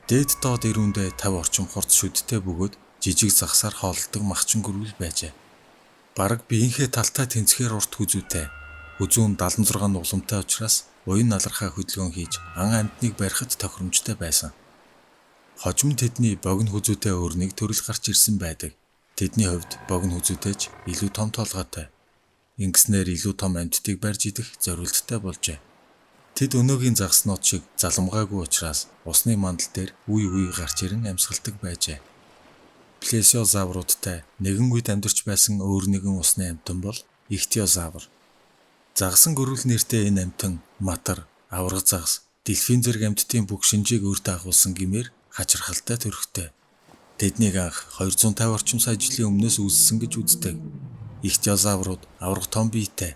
Дээд доод ирүүндээ 50 орчим хурц шүдтэй бөгөөд жижиг загсаар хооллдог махчин гөрвөл байжээ. Бараг биеийнхээ талтай тэнцхээр урт хүзүүтэй, хүзүүн 76 нугламтай учраас уян налархаа хөдөлгөөн хийж ан амьтныг барихад тохиромжтой байсан. Хожим тэдний богино хүзүүтэй өрнийг төрөл гарч ирсэн байдаг. Тэдний хувьд богино хүзүүтэйч илүү том толгойтой. Ингэснээр илүү том амьтдыг барьж идэх зорилттой болжээ. Тэд өнөөгийн загснууд шиг заламгаагүй учраас усны мандал дээр үе гарч ирэн амьсгалдаг байжээ. Плесиозавруудтай нэгэн үед амьдарч байсан өөр нэгэн усны амьтан бол ихтиозавр. Загсан гөрвөл нэртэй энэ амьтан матар, авраг загас, дельфин зэрэг амьтдын бүх шинжийг өөртөө агуулсан гэмээр хачирхалтай төрхтэй. Тэднийг анх 250 орчим сая жилийн өмнөөс үүссэн гэж үздэг. Ихтиозаврууд авраг том биетэй.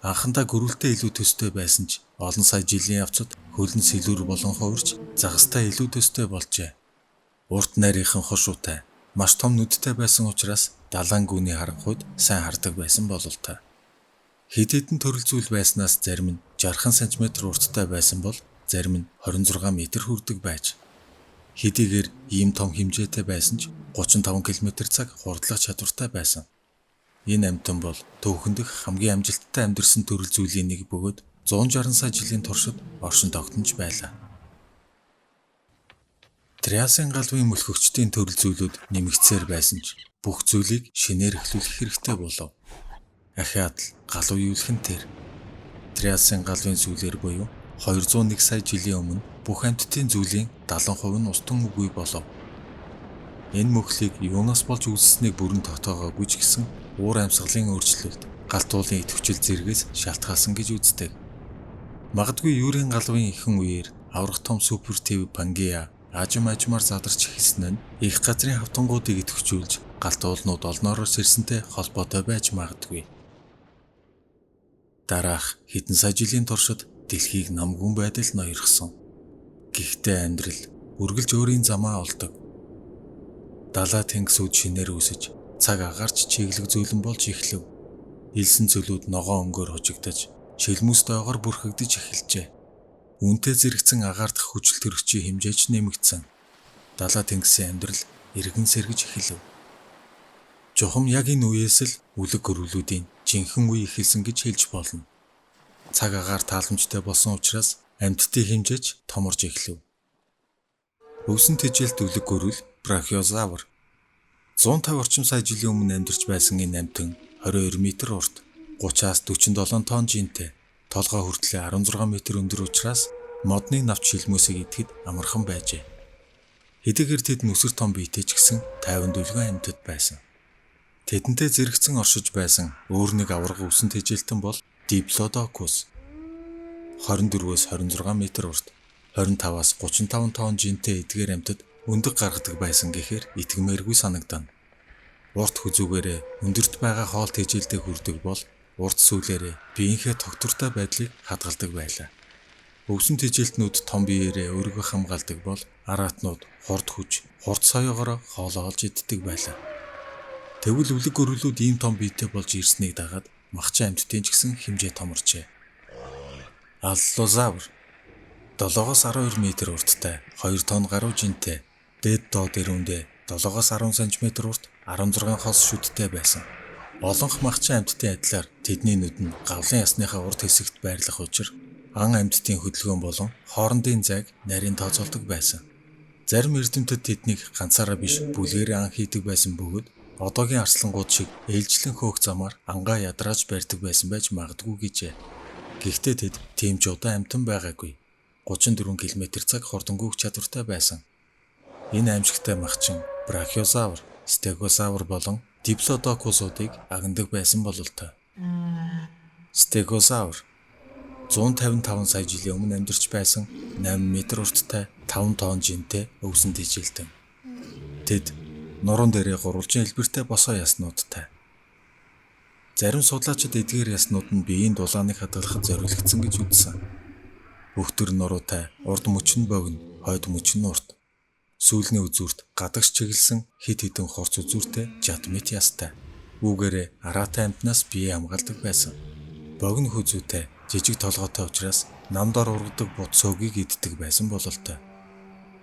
Анхандаа гөрвөлтэй илүү төстэй байсан ч олон сая жилийн явцад хөлн сэлүүр болон хувирч загастай илүү төстэй болжээ. Урт нарийнхан хошуутай, маш том нүдтэй байсан учраас далайн гүний харанхуйд сайн хардаг байсан бололтой. Хэд хэдэн төрөл зүйл байснаас зарим нь 60 см урттай байсан бол зарим нь 26 м хүрдэг байж. Хэдийгээр ийм том хэмжээтэй байсан ч 35 км/цаг хурдлах чадвартай байсан. Энэ амьтан бол түүхэндх хамгийн амжилттай амьдарсан төрөл зүйлийн нэг бөгөөд 160 сая жилийн туршид оршин тогтнож байлаа. Триасын галвын мөлхөгчдийн төрөл зүйлүүд нэмэгдсээр байсан ч бүх зүйлийг шинээр эхлүүлэх хэрэгтэй болов. Ахиад л галуу юулах нь тэр. Триасын галвын зүйлэр буюу 201 сая жилийн өмнө бүх амьтдын зүйлийн 70% нь устун үгүй болов. Энэ мөхлийг юунаас болж үүссэнийг бүрэн тогтоогоогүй ч гэсэн уур амьсгалын өөрчлөлт, галт уулын идэвхжил зэргээс шалтгаалсан гэж үздэг. Магадгүй Юурийн галвын ихэнх үеэр аврах том супер төв Пангеа ажимаар задарч эхэлсэн нь их газрын хавтангуудыг идэвхжүүлж галт уулнууд олноороос ирсэнтэй холбоотой байж магадгүй. Дараах хэдэн сая жилийн туршид дэлхийг намгүн байдалд ноёрхсон. Гэхдээ амьдрал үргэлж өөрийн замаа олдог. Далай тэнгисүүд шинээр үсэж, цаг агаарч чиглэг зөөлөн болж эхлэв. Илсэн цөлүүд ногоон өнгөөр хожигдож, шилмүс дойгоор бүрхэгдэж эхэлжээ. Үнтэй зэрэгцэн агаардах хүчил төрөгчийн хэмжээч нэмэгдсэн. Далай тэнгисийн амьдрал эргэн сэргэж эхэлв. Чухам яг энэ үеэс л үлэг гөрвлүүдийн жинхэнэ үе эхэлсэн гэж хэлж болно. Цаг агаар тааламжтай болсон учраас амьтдын хэмжээч томорж эхлэв. Өвсөн тэжээлт үлэг гөрвөл брахиозавр. 150 орчим сая жилийн өмнө амьдарч байсан энэ амьтан 22 м урт, 30-аас 47 тонн жинтэй, толгой хүртлээр 16 м өндөр учраас модны навч шилмөөсийг идэхэд амархан байжээ. Хэдийгээр тэд нүсэр том биетэй ч гэсэн 50 дүлгэн амьтад байсан. Тэдэнтэй зэрэгцэн оршиж байсан өөр нэг авраг өвсөн тэжээлтэн бол Диплодокус. 24-өөс 26 м урт, 25-аас 35 тонн жинтэй эдгээр амьтад өндөг гаргадаг байсан гэхээр итгэмээргүй санагдана. Урт хүзүүгээрээ өндөрт байгаа хоол тэжээлтэд хүрдэг бол урт сүүлээрээ биеийнхээ тогтвортой байдлыг хадгалдаг байлаа. Өвсөн тэжээлтнүүд том биеэрээ өөрийгөө хамгаалдаг бол араатнууд хурд хүч, хурд соёогоор хоолоо олж иддэг байлаа. Тэгвэл үлэг гөрвлүүд ийм том биетэй болж ирснийг дагаад махчин амьтдын ч гэсэн хэмжээ томорчээ. Аллозавр 7-оос 12 м урттай, 2 тонн гаруй жинтэй, дээд доод ирүүндээ 7-оос 10 см урт, 16 хос шүдтэй байсан. Олонх махчин амьтдын адилаар тэдний нүд нь гавлын ясныхаа урд хэсэгт байрлах учир ан амьтдын хөдөлгөөн болон хоорондын зайг нарийн тооцоолдог байсан. Зарим эрдэмтэд тэднийг ганцаараа биш бүлгээрээ ан хийдэг байсан бөгөөд одоогийн арслангууд шиг ээлжлэн хөөх замаар ангаа ядрааж барьдаг байсан байж магадгүй гэжээ. Гэхдээ тэд тийм ч удаан амьтан байгаагүй. 34 км/цаг хурдангүйх чадвартай байсан. Энэ аимшигтай махчин брахиозавр, стегозавр болон диплодокусуудыг агнадаг байсан бололтой. Стегозавр 155 сая жилийн өмнө амьдарч байсан 8 метр урттай 5 тонн жинтэй өвсөн тэжээлтэн. Тэд нуруунд дээрээ гурвалжин хэлбэртэй босоо яснуудтай. Зарим судлаачид эдгээр яснууд нь биеийн дулааныг хадгалахад зориулагдсан гэж үзсэн. Өгтөр нуруутай, урд мөч нь богино, хойд мөч нь урт. Сүүлний үзүүрт гадагш чиглэсэн хид хідэн хурц үзүүртэй жадмит ястай. Үүгээрээ араатай амтнаас бие хамгаалдаг байсан. Богино хүзүүтэй, жижиг толгойтой учраас намдаар ургадаг бут сөөгийг иддэг байсан бололтой.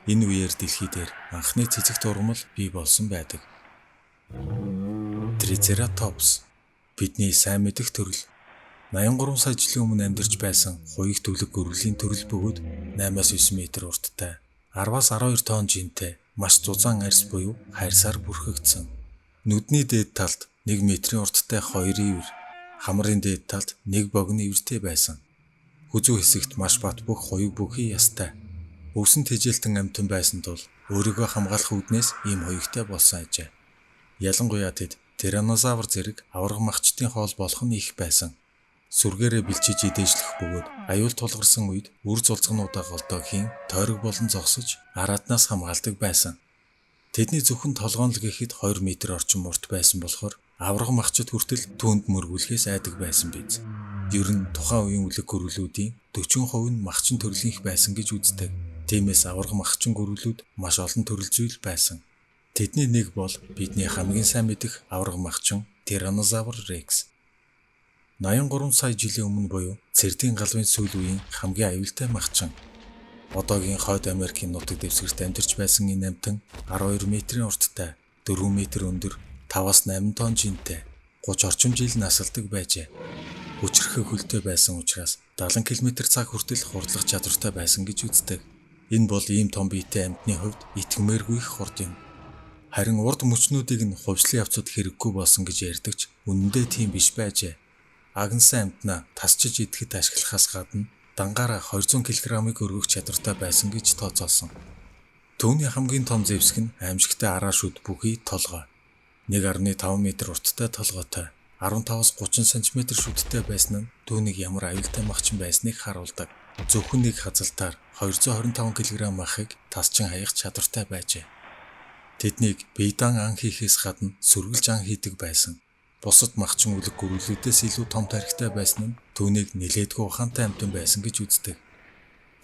Энэ үеэр дэлхий дээр анхны цэцэг тургамал бий болсон байдаг. Трицератопс бидний сайн мэдэх төрөл. 83 сая жилийн өмнө амьдарч байсан хуйг түлэг гөрвлийн төрөл бөгөөд 8-9 метр урттай, 10-12 тонн жинтэй, маш зузаан арьс буюу хайрсаар бүрхэгдсэн. Нүдний дээд талд 1 метрийн урттай 2 ивэр, хамрын дээд талд 1 богино ивэртэй байсан. Хүзүү хэсэгт маш бат бөх хуйг бүхий ястай. Өвсөн тэжээлтэн амтан байсан тул өөрийгөө хамгаалах үүднээс ийм хуйгтай болсон ажээ. Ялангуяа тэд тираннозавр зэрэг авраг махчдын хоол болох нь их байсан. Сүргээрээ бэлчиж идээжлэх бөгөөд аюул тулгарсан үед үр зулцгнуудаа голдоо хийн тойрог болон зогсож араатнаас хамгаалдаг байсан. Тэдний зөвхөн толгоон л гэхэд 2 метр орчим урт байсан болохоор авраг махчид хүртэл түүнд мөргүүлэхээс айдаг байсан биз. Ер нь тухайн үеийн үлэг гөрвлүүдийн 40% нь махчин төрлийнх байсан гэж үздэг. Тиймээс авраг махчин гөрвлүүд маш олон төрөл зүйл байсан. Тэдний нэг бол бидний хамгийн сайн мэдэх авраг махчин Tyrannosaurus Rex. 83 сая жилийн өмнө буюу Цэрдийн галвын сүүл үеийн хамгийн аюултай махчин. Одоогийн хойд Америкийн нутаг дэвсгэрт амьдарч байсан энэ амтан 12 метрийн урттай, 4 метр өндөр, 5-8 тонн жинтэй, 30 орчим жил насалдаг байжээ. Хүчрэхэг хөлтэй байсан учраас 70 км/цаг хүртэл хурдлах чадвартай байсан гэж үздэг. Энэ бол ийм том биетэй амьтны хувьд итгэмээргүй их хурд юм. Харин урд мөчнүүдийг нь хувьслын явцад хэрэггүй болсон гэж ярьдагч үнэндээ тийм биш байжээ. Агнсан амьтнаа тасчиж идэхэд ашиглахаас гадна дангаараа 200 кг-ыг өргөх чадвартай байсан гэж тооцоолсон. Түүний хамгийн том зэвсэг нь аимшигтай араа шүд бүхий толгой. 1.5 метр урттай толгойтой, 15-30 см шүдтэй байсан нь түүнийг ямар аюултай махчин байсныг харуулдаг. Зөвхөн нэг хазалтаар 225 кг махыг тасчин хаях чадвартай байжээ. Тэднийг бийдан ан хийхээс гадна сүргэлж ан хийдэг байсан. Бусад махчин үлэг гөрвлүүдээс илүү том тархитай байсан нь түүнийг нэлээдгүй ухаантай амьтан байсан гэж үздэг.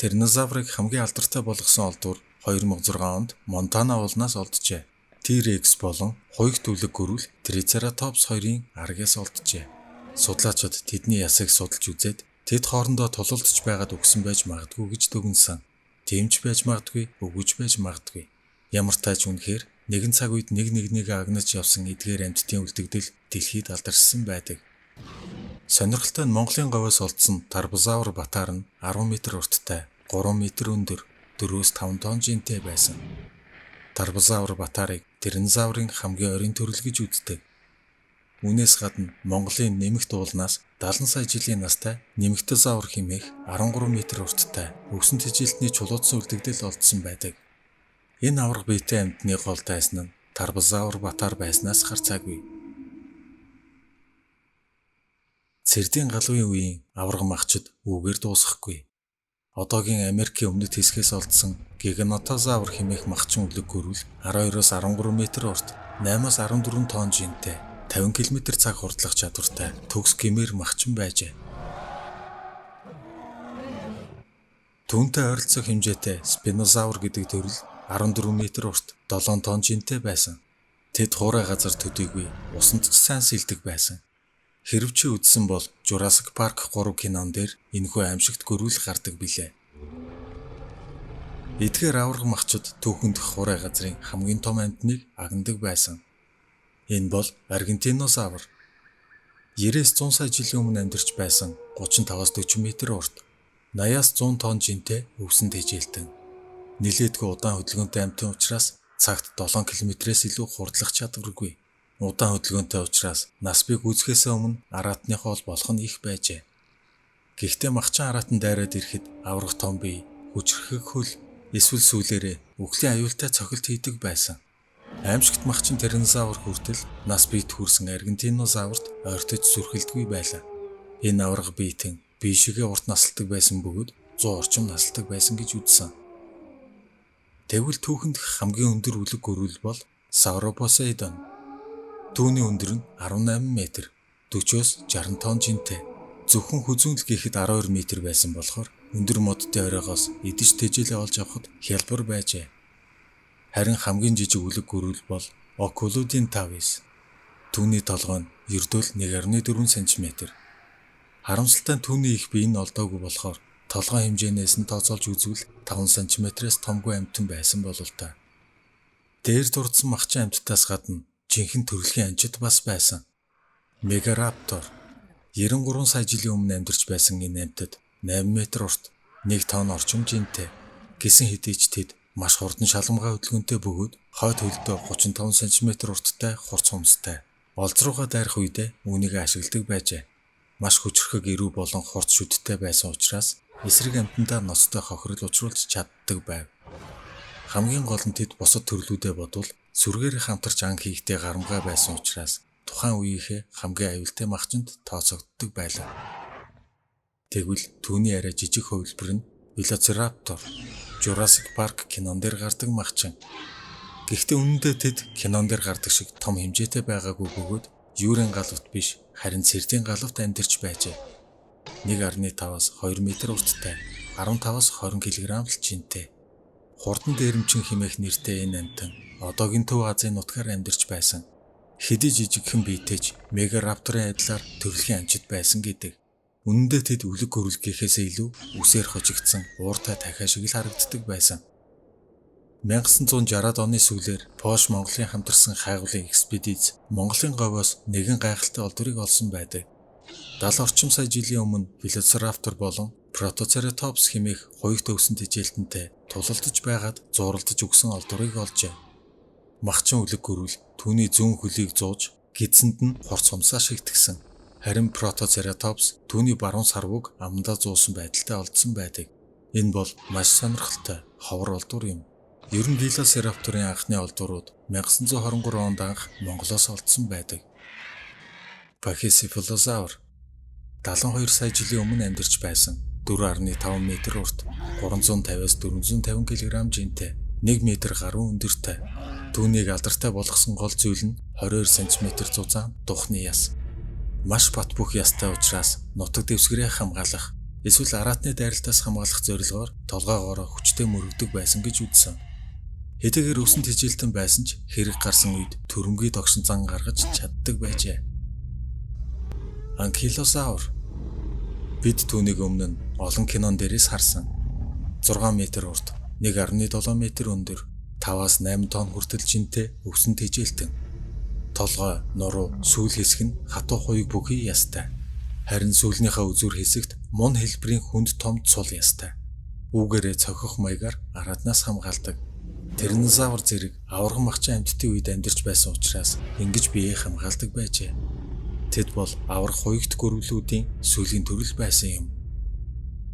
Tyrannosaurus-ыг хамгийн алдартай болгосон олдвор 2006 онд Монтана уулнаас олджээ. T-Rex болон хуйг түлэг гөрвөл Triceratops хоёрын аргаас олджээ. Судлаачид тэдний ясыг судалж үзээд тэд хоорондоо тулалдж байгаад өгсөн байж магадгүй гэж дүгнсэн. Тэмч байж магадгүй, өгөж байж магадгүй. Ямар тач үнэхээр нэгэн цаг үед нэгнийг агнаж явсан эдгээр амьтдын үлдэгдэл дэлхийд алдаршсан байдаг. Сонирхолтой нь Монголын говьоос олдсон Tarbosaurus батар нь 10 метр урттай, 3 метр өндөр, 4-5 тонн жинтэй байсан. Tarbosaurus батарыг Tyrannosaurus-ын хамгийн ойрын төрөл гэж үздэг. Үүнээс гадна Монголын нэмэгт уулнаас 70 сая жилийн настай Nemäctosaurus хэмээх 13 метр урттай, өвсөн тэжээлтний чулуудсан үлдэгдэл олдсон байдаг. Энэ авраг биетэй амьтны гол дайсан нь Tarbosaurus батар байснаас харцаагүй. Цэрдийн галвын үеийн авраг махчид үүгээр дуусахгүй. Одоогийн Америкийн өмнөд хэсгээс олдсон Giganotosaurus хэмээх махчин үлэг гөрвөл 12-13 метр урт, 8-14 тонн жинтэй, 50 км/цаг хурдлах чадвартай төгс гэмээр махчин байжээ. Түүнтэй ойролцох хэмжээтэй Spinosaurus гэдэг төрөл 14 метр урт, 7 тонн жинтэй байсан. Тэд хуурай газар төдийгүй усанд ч сайн сэлдэг байсан. Хэрв чи үзсэн бол Jurassic Park 3 кинон дээр энэхүү аимшигт гөрвөл гардаг билээ. Эдгээр авраг махчид түүхэнд хуурай газрын хамгийн том амьтныг агнадаг байсан. Энэ бол Argentinosaurus. 90-100 сая жилийн өмнө амьдарч байсан 35-40 метр урт, 80-100 тонн жинтэй өвсөн тэжээлтэн. Нилээдгүй удаан хөдөлгөөнтэй амьтан учраас цагт 7 км-ээс илүү хурдлах чадваргүй. Удаан хөдөлгөөнтэй учраас нас бий гүйцэхээс өмнө араатны хоол болох нь их байжээ. Гэхдээ махчин араатан дайраад ирэхэд аврах том бие, хүчрэхэг хөл, эсвэл сүүлээрээ үхлийн аюултай цохилт хийдэг байсан. Аимшигт махчин Tyrannosaurus хүртэл нас биед хүрсэн Argentinosaurus ойртож сүрхэлдэггүй байлаа. Энэ авраг биетэн биешигээ урт насалдаг байсан бөгөөд 100 орчим насалдаг байсан гэж үзсэн. Тэгвэл түүхэнд хамгийн өндөр үлэг гөрүүл бол Сауропосейдон. Түүний өндөр нь 18 метр, 40-оос 60 тонн жинтэй. Зөвхөн хүзүүн л гэхэд 12 метр байсан болохоор өндөр модтой оройгоос идэж тэжээлээ олж авахд хялбар байжээ. Харин хамгийн жижиг үлэг гөрүүл бол Окулудын тавис. Түүний толгой нь ердөөл 1.4 см. Харамсалтай нь түүний их бие нь олдоогүй болохоор толгой хэмжээнээс нь тооцоолж үзвэл 5 см-ээс томгүй амьтан байсан болов та. Дээр дурдсан махчин амьтдаас гадна жинхэнэ төрөлхийн анчид бас байсан. Мегараптор. 93 сая жилийн өмнө амьдарч байсан энэ амьтад 8 метр урт, 1 тонн орчим жинтэй. Гэсэн хэдий ч тэд маш хурдан шалгамгай хөдөлгөөнтэй бөгөөд хойд хөлдөө 35 см урттай хурц хумстай. Олз руугаа дайрах үедээ үүнийг ашигладаг байжээ. Маш хүчрхэг эрүү болон хурц шүдтэй байсан учраас эсрэг амьтандаа ноцтой хохирол учруулж чаддаг байв. Хамгийн гол нь тэд бусад төрлүүдэд бодвол сүргээр хамтарч ан хийхдээ гарамгай байсан учраас тухайн үеийнхээ хамгийн аюултай махчинд тооцогддог байлаа. Тэгвэл түүний арай жижиг хувилбар нь Велоцираптор, Jurassic Park кинон дээр гардаг махчин. Гэхдээ үнэндээ тэд кинон дээр гардаг шиг том хэмжээтэй байгаагүй бөгөөд юурын галавт биш, харин цэрдийн галавт амьдарч байжээ. 1.5-аас 2 метр урттай, 15-аас 20 кг л жинтэй. Хурдан дээрэмчин хэмээх нэртэй энэ амьтан одоогийн Төв Азийн нутгаар амьдарч байсан. Хэдий жижигхэн биетэйч Мегарапторын адилаар төрөлхийн амьтад байсан гэдэг. Үнэндээ тэд үлэг гөрөлгийнхээс илүү үсээр хожигдсан ууртай дахиа шиг л харагддаг байсан. 1960-ад оны сүүлээр Пош Монголын хамтарсан хайгуулын экспедиц Монголын говьоос нэгэн гайхалтай олдврыг олсон байдаг. 70 орчим сая жилийн өмнө Велоцираптор болон Протоцератопс хэмээх хоёрт өвсөн тэжээлтэнтэй тулалдаж байгаад зууралдаж өгсөн олдврыг олжээ. Махчин үлэг гөрүүл түүний зүүн хөлийг зууж гидсэнд нь хурц хумсаа шигтгсэн. Харин Протоцератопс түүний баруун сарвууг амандаа зуусан байдалтай олдсон байдаг. Энэ бол маш сонирхолтой ховор олдвор юм. Ер нь Велоцирапторын анхны олдврууд 1923 онд анх Монголоос олдсон байдаг. Пахисифалозавр 72 сая жилийн өмнө амьдарч байсан. 4.5 метр урт, 350-аас 450 кг жинтэй, 1 метр гаруй өндөртэй. Түүнийг алдартай болгосон гол зүйл нь 22 см зузаан духны яс. Маш бат бөх ястай учраас нутаг дэвсгэрээ хамгаалах, эсвэл араатны дайралтаас хамгаалах зорилгоор толгоогоороо хүчтэй мөрөгдөг байсан гэж үзсэн. Хэдийгээр өвсөн тэжээлтэн байсан ч хэрэг гарсан үед төрөмгийн догшин зан гаргаж чаддаг байжээ. Анкилозавр. Бид түүнийг өмнө нь олон кинон дээрээс харсан. 6 метр урт, 1.7 метр өндөр, 5-аас 8 тонн хүртэл жинтэй өвсөн тэжээлтэн. Толгой, нуруу, сүүл хэсэг нь хатуу хуйг бүхий ястай. Харин сүүлнийхээ үзүүр хэсэгт мун хэлбэрийн хүнд том цул ястай. Үүгээрээ цохих маягаар араатнаас хамгаалдаг. Тираннозавр зэрэг аварган махчин амьтдын үед амьдарч байсан учраас ингэж биеэ хамгаалдаг байжээ. Тэд бол аварга хуйгт гөрвлүүдийн сүүлийн төрөл байсан юм.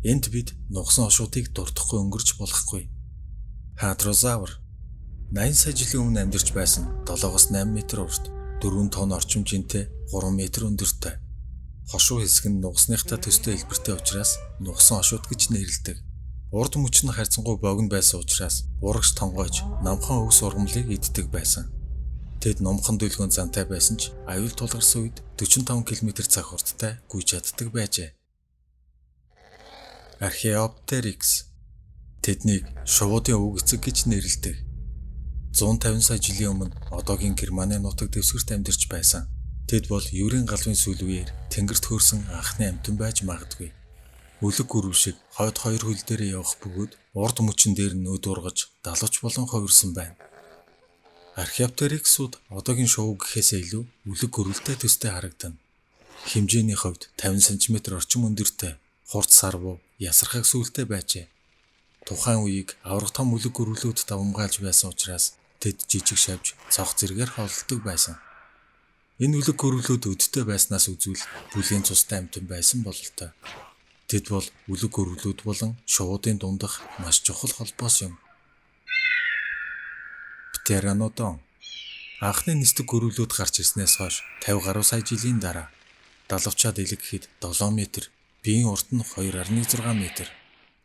Энд бид нугсан хошуудыг дуртахгүй өнгөрч болохгүй. Хадрозавр 80 сая жилийн өмнө амьдарч байсан 7-8 метр урт, 4 тонн орчим жинтэй, 3 метр өндөртэй. Хошуу хэсэг нь нугсныхтай төстэй хэлбэртэй учраас нугсан хошууд гэж нэрлэдэг. Урд мөч нь харьцангуй богино байсан учраас урагш тонгойж намхан өвс ургамлыг иддэг байсан. Тэд номхон дөлгөөн зантай байсан ч аюул тулгарсан үед 45 км/цаг хурдтай гүйж чаддаг байжээ. Археоптерикс. Тэднийг шувуудын өвөг эцэг гэж нэрлэдэг. 150 сая жилийн өмнө одоогийн Германы нутаг дэвсгэрт амьдарч байсан. Тэд бол Юрийн галвын сүүл үеэр тэнгэрт хөрсөн анхны амьтан байж магадгүй. Үлэг гөрөв шиг хойд хоёр хөл дээрээ явах бөгөөд урд мөчн дээр нүд ургаж далавч болон хувирсан байна. Археоптериксууд одоогийн шувуу гэхээсээ илүү үлэг гөрвөлтэй төстэй харагдана. Хэмжээний хувьд 50 см орчим өндөртэй, хурц сарвуу, ясархаг сүүлтэй байжээ. Тухайн үеийг аварга том үлэг гөрвлүүд давамгаалж байсан учраас тэд жижиг шавж цог зэргээр холддог байсан. Энэ үлэг гөрвлүүд өдтэй байснаас үзвэл бүлийн цустай амьтан байсан бололтой. Тэд бол үлэг гөрвлүүд болон шуудын дундах маш чухал холбоос юм. Птеранодон. Анхны нисдэг гөрвлүүд гарч ирснээс хойш 50 гаруй сая жилийн дараа далавчаад илэг гэхэд 7 метр, Биеийн урт нь 2.6 метр,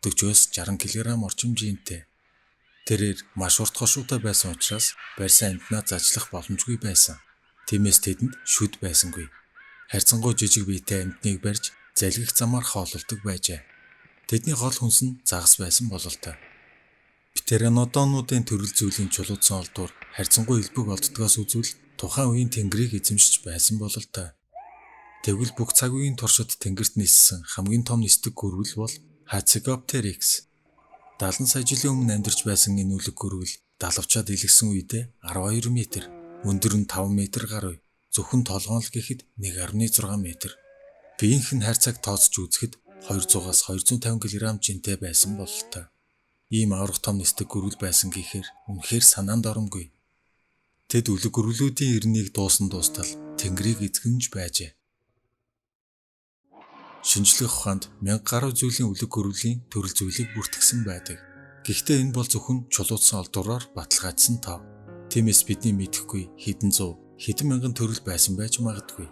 40-60 кг орчим жинтэй. Тэрээр маш урт хошуутай байсан учраас барьсан амьтнаа зажлах боломжгүй байсан. Тиймээс тэдэнд шүд байсангүй. Харьцангуй жижиг биетэй амьтныг барьж залгих замаар хоололдог байжээ. Тэдний гол хүнс нь загас байсан бололтой. Птеранодонуудын төрөл зүйлийн чулуудсан олдуур харьцангуй элбэг олддгоос үзвэл тухайн үеийн тэнгэрийг эзэмшиж байсан бололтой. Тэгвэл бүх цаг үеийн туршид тэнгэрт ниссэн хамгийн том нисдэг гүрвэл бол Hacegopteryx. 70 сая жилийн өмнө амьдарч байсан энэ үлэг гүрвэл далавчаад илгэсэн үедээ 12 метр, өндөр нь 5 метр гаруй, зөвхөн толгоон л гэхэд 1.6 метр. Биеийнх нь хайр цаг тооцож үзэхэд 200-аас 250 кг жинтэй байсан бололтой. Ийм аврах том нисдэг гүрвэл байсан гэхээр үнэхээр санаанд оромгүй. Тэд үлэг гүрвлүүдийн ирнийг дуусан дуустал тэнгэрийг эзэгнэж байжээ. Шинжлэх ухаанд 1000 гаруй зүйлийн үлэг гүрвлийн төрөл зүйлийг бүртгэсэн байдаг. Гэхдээ энэ бол зөвхөн чулуудсан олдураар баталгаажсан тоо. Тиймээс бидний мэдэхгүй хэдэн зуун, хэдэн мянган төрөл байсан байж магадгүй.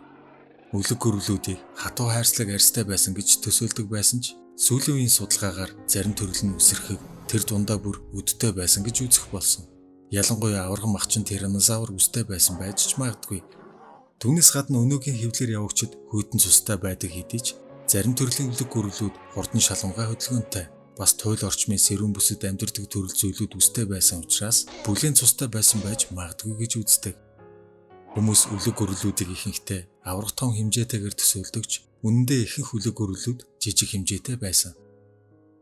Үлэг гүрвлүүдийг хатуу хайрцаг арьстай байсан гэж төсөөлдөг байсан ч сүүлийн үеийн судалгаагаар зарим төрөл нь үсрэхэг тэр дундаа бүр өдтэй байсан гэж үзэх болсон. Ялангуяа аварган махчин тираннозавр үстэй байсан байж ч магадгүй. Түүнээс гадна өнөөгийн хэвлэлээр явагчид хүйтэн цустай байдаг хэдий ч зарим төрлийн үлэг гүрвлүүд хурдан шалгамгай хөдөлгөөнтэй, бас туйл орчмын сэрүүн бүсэд амьдардаг төрөл зүйлүүд үстэй байсан учраас бүлээн цустай байсан байж магадгүй гэж үздэг. Хүмүүс үлэг гүрвлүүдийг ихэнхдээ аврах том хэмжээтэйгээр төсөөлдөгч үнэндээ ихэнх үлэг гүрвлүүд жижиг хэмжээтэй байсан.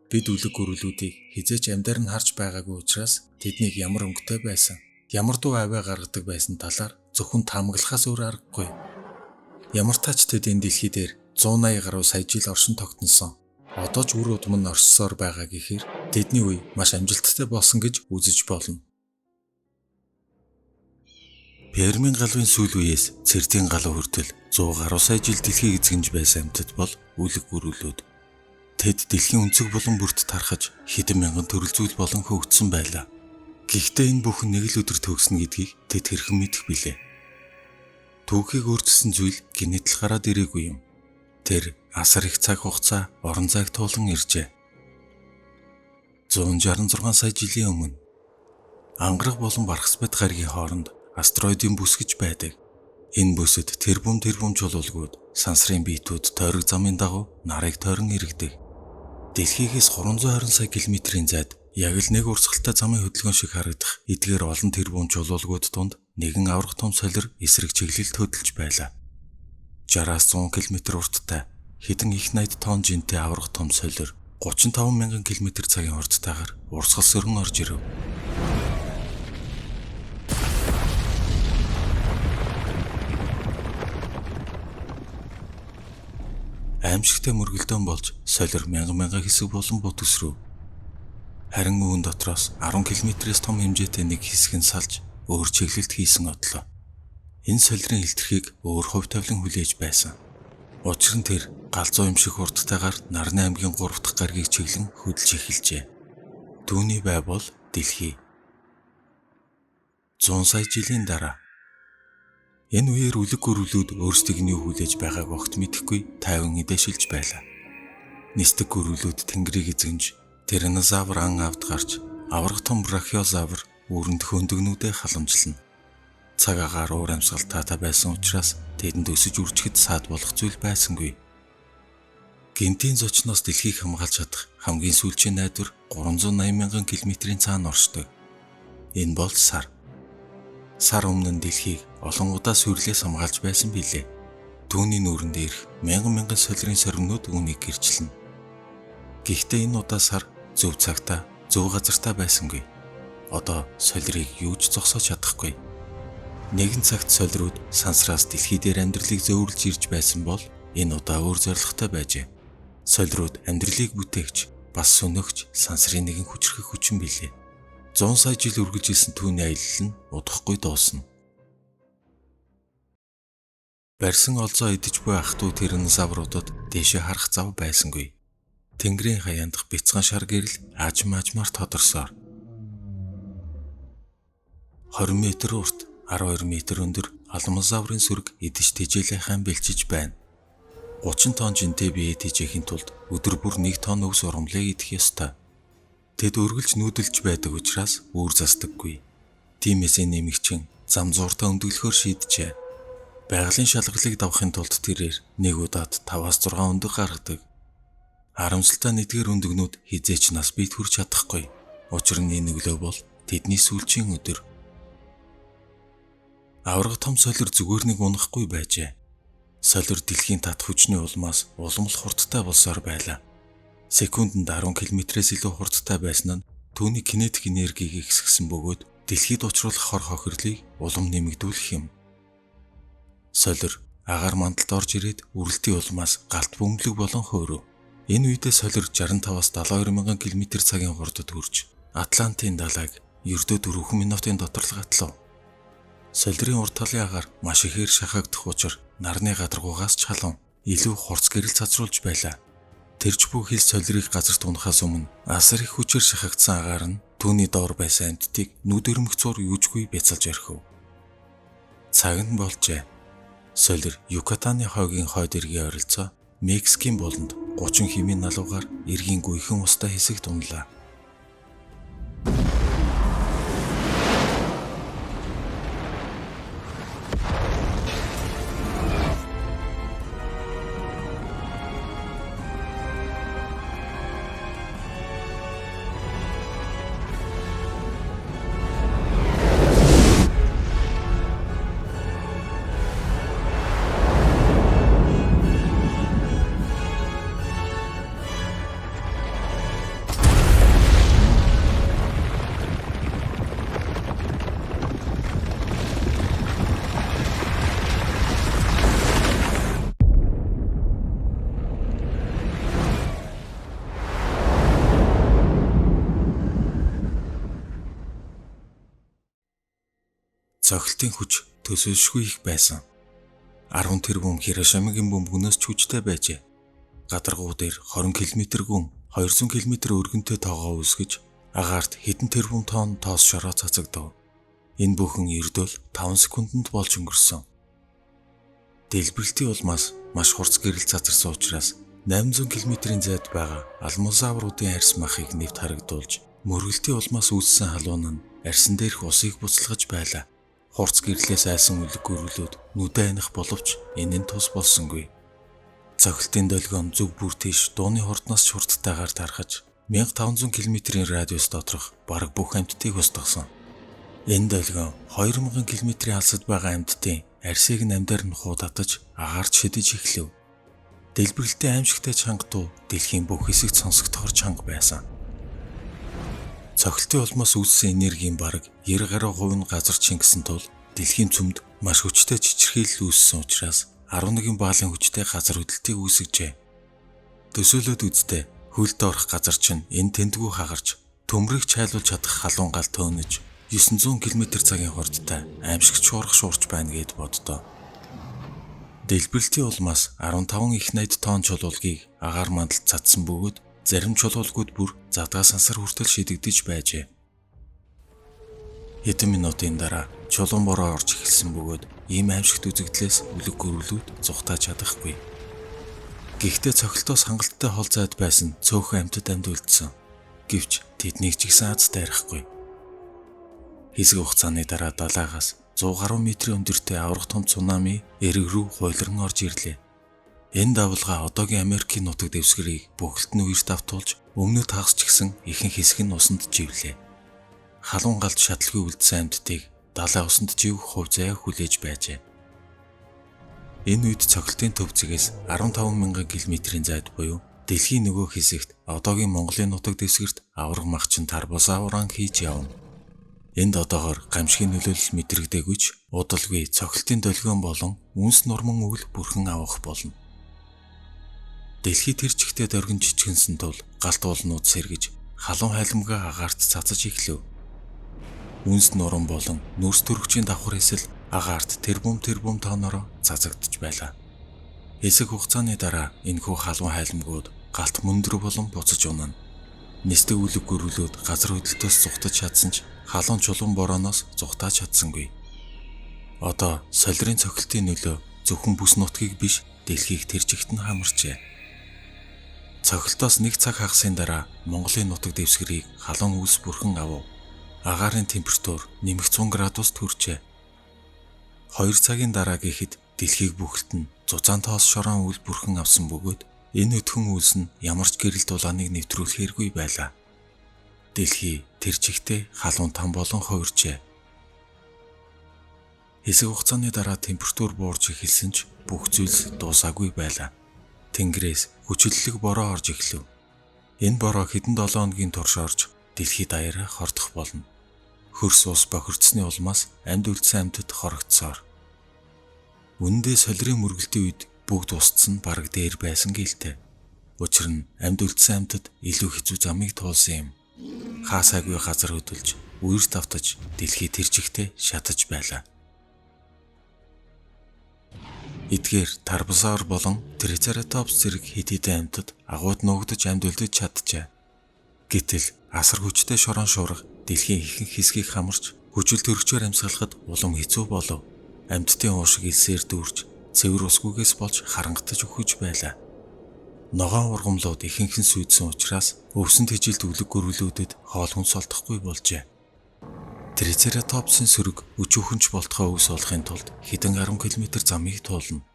Бид үлэг гүрвлүүдийг хизээч амьдаар нь харж байгаагүй учраас тэднийг ямар өнгөтэй байсан, ямар дуу аваа гаргадаг байсан талаар зөвхөн таамаглахаас өөр аргагүй. Ямар тач тэд энэ дэлхий дээр 180 гаруй сая жил оршин тогтносон. Одоо ч үр удам нь оршсоор байгаа гэхээр тэдний үе маш амжилттай болсон гэж үзэж болно. Пермийн галавын сүүл үеэс Цэрдийн галав хүртэл 100 гаруй сая жил дэлхийг эзэгнэж байсан амьтад бол үлэг гүрвлүүд. Тэд дэлхийн өнцөг булан бүрт тархаж хэдэн мянган төрөл зүйл болон хөгжсөн байлаа. Гэхдээ энэ бүхэн нэг л өдөр төгснө гэдгийг тэд хэрхэн мэдэх билээ? Түүхийг өөрчилсөн зүйл гинэтл гараад ирээгүй юм. Тэр асар их цаг хугацаа орон зайг туулан иржээ. 166 сая жилийн өмнө ангараг болон Бархасбадь гаригийн хооронд астероидын бүс гэж байдаг. Энэ бүсэд тэрбум чулуулгууд, сансрын биетүүд тойрог замын дагуу нарыг тойрон иргэдэг. Дэлхийгээс 320 сая км-ийн зайд яг л нэг урсгалтай замын хөдөлгөөн шиг харагдах эдгээр олон тэрбум чулуулгууд донд нэгэн аврах том солир эсрэг чиглэлд хөдөлж байлаа. 60-аас 100 км урттай хэдэн их 80 тонн жинтэй аврах том солир 35,000 км/цагийн хурдтайгаар урсгал сөргөн орж ирэв. Аимшигтай мөргөлдөөн болж солир мянган хэсэг болон бутгсрөв. Харин үүн дотроос 10 км-с том хэмжээтэй нэг хэсэг нь салж өөр чиглэлд хийсэн одлоо. Энэ солирын хэлтэрхийг өөр хувь тавилан хүлээж байсан. Учир нь тэр галзуу юм шиг хурдтайгаар Нарны аймгийн 3 дахь гаригийг чиглэн хөдөлж эхэлжээ. Түүний бай бол дэлхий. 100 сая жилийн дараа энэ үеэр үлэг гүрвлүүд өөрсдийг нь юу хүлээж байгааг огт мэдэхгүй тайван эдэшилж байлаа. Нисдэг гүрвлүүд тэнгэрийг эзэмж тираннозавр ан авд гарч аврах том брахиозавр үүрэнд хөндөгнүүдээ халамжлана. Цаг агаар уур амьсгал таатай байсан учраас тэдэнд өсөж үржихэд саад болох зүйл байсангүй. Гинтийн зочноос дэлхийг хамгаалж чадах хамгийн сүүлчийн найдвар 380,000 км-ийн цаана оршдог. Энэ бол сар. Сар өмнө нь дэлхийг олон удаа сүрлээс хамгаалж байсан билээ. Түүний нүүрэн дээрх мянган солирын соргинууд үүнийг гэрчлэнэ. Гэхдээ энэ удаа сар зөв цагтаа, зөв газартаа байсангүй. Одоо солирыг юу ч зогсоож чадахгүй. Нэгэн цагт солирууд сансраас дэлхий дээр амьдралыг зөөвөрлж ирж байсан бол энэ удаа өөр зорилготой байжээ. Солирууд амьдралыг бүтээгч, бас сөнөгч сансрын нэгэн хүчрхэг хүчин билээ. 100 сая жил үргэлжилсэн түүний аялал нь удахгүй дуусна. Барьсан олзоо идэж буй ах トゥ тираннозавруудад дээшээ харах зав байсангүй. Тэнгэрийн хаяандах бяцхан шар гэрэл аажмаар тодорсоор 20 м урт, 12 м өндөр алмазаврын сүрэг идэж тэжээлээ хаан бэлчиж байна. 30 тонн жинтэй бие тэжээхийн тулд өдөр бүр 1 тонн өвс урамлыг идэх ёстой. Тэд өргөлж нүүдэлж байдаг учраас үүр засдаггүй. Тиймээс энэ нэмэгчин зам зууртаа өндөглөхөөр шийджээ. Байгалийн шалгалыг давахын тулд тэрээр нэг удаад 5-6 өндөг гаргадаг. Харамсалтай нэгдгээр өндөгнүүд хизээч нас бийт хүрч чадахгүй. Учир нь энэ өглөө бол тэдний сүүлчийн өдөр. Авраг том солир зүгээр нэг унахгүй байжээ. Солир дэлхийн тат хүчний улмаас уламл хурдтай болсоор байлаа. Секундэд 10 км-с илүү хурдтай байсан нь түүний кинетик энергийг ихсгэсэн бөгөөд дэлхийд учруулах хор хохирлыг улам нэмэгдүүлэх юм. Солир агаар мандалд орж ирээд үрэлтийн улмаас галт бөмбөлөг болон хөөрөв. Энэ үедээ солир 65-аас 72 мянган км/цагийн хурдад хүрч Атлантын далайг ердөө 4 минутын дотор л гатлав. Солирын урт талын агаар маш ихээр шахагдах учир нарны гадаргуугаас ч халуун илүү хурц гэрэл цацруулж байлаа. Тэрч бүх хил солирыг газарт унахаас өмнө асар их хүчээр шахагдсан агаар нь түүний доор байсан амьтдыг нүд өрмөгцөөр юужгүй бяцалж орхив. Цаг нь болжээ. Солир Юкатаны хойгийн хойд эргийн ойролцоо Мексикийн болонд 30 хэмийн налуугаар эргийн гүйхэн устай хэсэгт унлаа. Цогцлтын хүч төсөөлшгүй их байсан. 10 тэрбум Хирошимагийн бөмбөгнөөс ч хүчтэй байжээ. Гадаргуу дээр 20 км гүн 200 км өргөнтэй тоогоо үүсгэж агаарт хэдэн тэрбум тонн тоос шороо цацагдав. Энэ бүхэн ердөө 5 секундэд болж өнгөрсөн. Дэлбэрэлтийн улмаас маш хурц гэрэл цацарсан учраас 800 км-ийн зайд байгаа алмозавруудын арьс махыг нэвт харагдуулж, мөргөлтийн улмаас үүссэн халуун нь арьсан дээрх усыг буцалгаж байлаа. Хурц гэрлээс айсан үлэг гөрүүлүүд нүдэ аних боловч энэ нь тус болсонгүй. Цогцлтын долгион зөв бүр тийш дууны хурднаас ч хурдтайгаар тархаж 1500 км-ийн радиус доторх бараг бүх амьтдыг устгасан. Энэ долгион 2000 км-ийн алсад байгаа амьтдын арьсыг намдаар нь хуудатаж агаарч шидэж эхлэв. Дэлбэрэлтийн аимшигтай чанга дуу дэлхийн бүх хэсэгт сонсогдохоор чанга байсан. Цогцлтын улмаас үүссэн энергийн бараг 90 гаруй хувь нь газар чингэсэн тул дэлхийн цөмд маш хүчтэй чичирхийлэл үүссэн учраас 11 баалын хүчтэй газар хөдлөлтийг үүсгэжээ. Төсөөлөд үзтээ хөлд орох газар чинь энэ тэндгүү хагарч төмрийг чайлуулж чадах халуун гал төөнөж 900 км/цагийн хурдтай аимшигт шуурх шуурч байна гэд боддоо. Дэлбэрэлтийн улмаас 15 их 80 тонн чулуулгийг агаар мандалд цадсан бөгөөд зарим чулуулгууд бүр задгаа сансар хүртэл шидэгдэж байжээ. Хэдэн минутын дараа чулуун бороо орж эхэлсэн бөгөөд ийм аимшигт үзэгдлээс үлэг гөрүүлүүд зугатаж чадахгүй. Гэхдээ цогцлтоос хангалттай хол зайд байсан цөөхөн амьтад амьд үлдсэн. Гэвч тэднийг ч гэсэн аз дайрахгүй. Хэсэг хугацааны дараа далайгаас 100 гаруй метрийн өндөртэй аврах том цунами эрэг рүү хуйлран орж ирлээ. Энэ давалгаа одоогийн Америкийн нутаг дэвсгэрийг бүхэлд нь үерт автуулж өмнөд хагас ч гэсэн ихэнх хэсэг нь усанд живлээ. Халуун галд шатлгүй үлдсэн амьтдыг далай усанд живэх хувь заяа хүлээж байжээ. Энэ үед цогцлтын төв зэгээс 15,000 км-ийн зайд буюу дэлхийн нөгөө хэсэгт одоогийн Монголын нутаг дэвсгэрт авраг махчин Тарбозавран хийж явна. Энд одоогоор гамшигын нөлөөлөл мэдрэгдээгүй ч удалгүй цогцлтын долгион болон үнс нурман өвөл бүрхэн авах болно. Дэлхий тэр чигтээ дөргөн жижигэнсэн тул галт уулнууд сэргэж халуун хайлмгаа агаарт цацаж эхлэв. Үнс нуран болон нүрс төрөгчийн давхар хэсэл агаарт тэрбум тонноор цацагдж байлаа. Хэсэг хугацааны дараа энэхүү халуун хайлмгууд галт мөндөр болон буцаж унана. Нисдэг үлэг гөрүүлүүд газар хөдлөлтөөс зугтаж чадсан ч халуун чулуун борооноос зугатаж чадсангүй. Одоо солирын цогцлтын нөлөө зөвхөн бүс нутгийг биш дэлхийг тэр чигт нь хамарчээ. Цогцолтоос нэг цаг хагасын дараа Монголын нутаг дэвсгэрийг халуун үлс бүрхэн авав. Агаарын температур нэмэх 100 градус хүрчээ. 2 цагийн дараа гэхэд дэлхийг бүхэлд нь зузаан тоос шорон үл бүрхэн авсан бөгөөд энэ өтгөн үлс нь ямар ч гэрэл дулааныг нэвтрүүлэхэргүй байлаа. Дэлхий тэр чигтээ халуун там болон хувирчээ. Хэсэг хугацааны дараа температур буурч эхэлсэн ч бүх зүйлс дуусаагүй байлаа. Тэнгэрээс хүчлэлэг бороо орж эхлэв. Энэ бороо хэдэн 7 хоногийн турш орж дэлхий даяараа хордох болно. Хөрс ус бохирдсны улмаас амьд үлдсэн амьтад хорогдсоор. Үнэндээ солирын мөргөлтийн үед бүгд устсан бараг дээр байсан гэлтэй. Учир нь амьд үлдсэн амьтад илүү хэцүү замыг туулсан юм. Хаасаагүй газар хөдөлж, үер давтаж дэлхий тэр чигтээ шатаж байлаа. Эдгээр тарбасаар болон трицератопс зэрэг хэд хэдэн амьтад агууд нуугдаж амьд үлдэж чаджээ. Гэтэл асар хүчтэй шорон шуурга дэлхийн ихэнх хэсгийг хамарч хүчил төрөгчөөр амьсгалахад улам хэцүү болов. Амьтдын уушиг илсээр дүүрч цэвэр усгүйгээс болж харангатаж өгөж байлаа. Ногоон ургамлууд ихэнхэн сүйдсэн учраас өвсөнд хижилт үлэг гөрвлүүдэд хоол хүнс олдохгүй болжээ. Трицератопсын сөрөг өчүүхэнч болтгоо өвс олохын тулд хэдэн 10 км замыг туулна.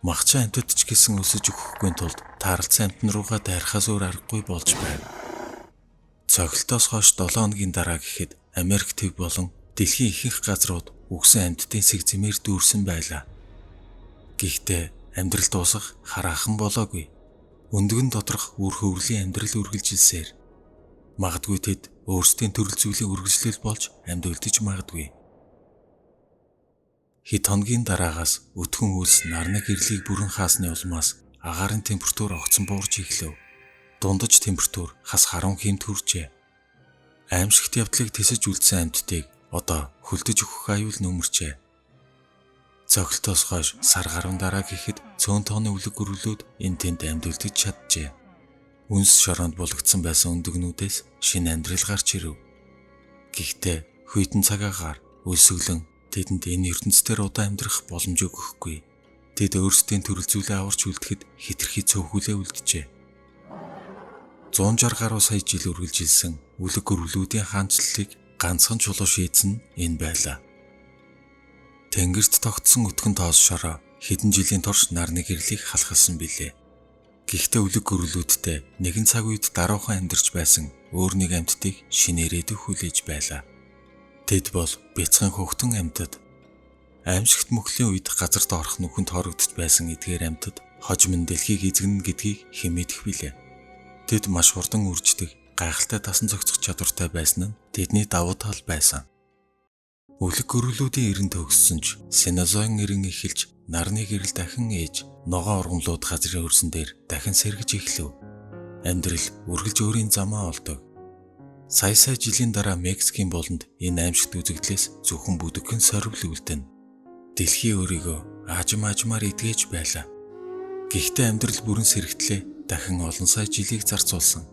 Махчин амьтад ч гэсэн өсөж өгөхгүй тулд тааралцсан амьтан руугаа дайрахаас өөр аргагүй болж байв. Цогцолтоос хойш 7 хоногийн дараа гэхэд Америк төв болон дэлхийн ихэнх газрууд үгсэн амьтдын сэг зэмээр дүүрсэн байлаа. Гэхдээ амьдрал дуусах хараахан болоогүй. Өндгөн доторх үр хөврлийн амьдрал үргэлжилсээр магадгүй тэд өөрсдийн төрөл зүйлийн үргэлжлэл болж амьд үлдэж магадгүй. Хэд хоногийн дараагаас өтгөн үлс нарны гэрлийг бүрэн хаасны улмаас агаарын температур огцон буурч эхлэв. Дундаж температур хас харун хэмт хүрчээ. Аимшигт явдлыг тэсэж үлдсэн амьтдыг одоо хөлдөж өгөх аюул нөмөрчээ. Цогцолтоос хойш сар гаруй дараа гэхэд цөөн тооны үлэг гөрвлүүд энэ тэнд амьд үлдэж чаджээ. Үнс шороонд булагдсан байсан өндөгнүүдээс шинэ амьдрал гарч ирэв. Гэхдээ хүйтэн цагаагаар өлсөглөн тэдэнд энэ ертөнцийн удаан амьдрах боломж өгөхгүй. Тэд өөрсдийн төрөл зүйлээ аварч үлдэхэд хэтэрхий цөөхүүлээ үлджээ. 160 гаруй сая жил үргэлжилсэн үлэг гөрвлүүдийн хаанчлалыг ганцхан чулуу шийдсэн нь энэ байлаа. Тэнгэрт тогтсон өтгөн тоос шороо хэдэн жилийн турш нарны гэрлийг халахсан билээ. Гэхдээ үлэг гөрвлүүдтэй нэгэн цаг үед даруухан амьдарч байсан өөр нэг амьтдыг шинээрээдүү хүлээж байлаа. Тэд бол бяцхан хөвгтөн амьтад. Аимшигт мөхлийн үед газарт орох нүхэнд хорогдож байсан эдгээр амьтад хожим нь дэлхийг эзэгнэ гэдгийг хэн мэдэх билээ. Тэд маш хурдан үрждэг, гайхалтай дасан зохицох чадвартай байсан нь тэдний давуу тал байсан. Үлэг гөрвлүүдийн эрен төгссөн ч Синозойн эрен эхэлж нарны гэрэл дахин ээж ногоон ургамлууд газрын хөрсөн дээр дахин сэргэж эхлэв. Амьдрал үргэлж өөрийн замаа олдог. Сая жилийн дараа Мексикийн болонд энэ аимшигт үзэгдлээс зөвхөн бүдэгхэн сорвил үлдэнэ. Дэлхий өөрийгөө аажмаар эдгэж байлаа. Гэхдээ амьдрал бүрэн сэрэгтлээ дахин олон сая жилийг зарцуулсан.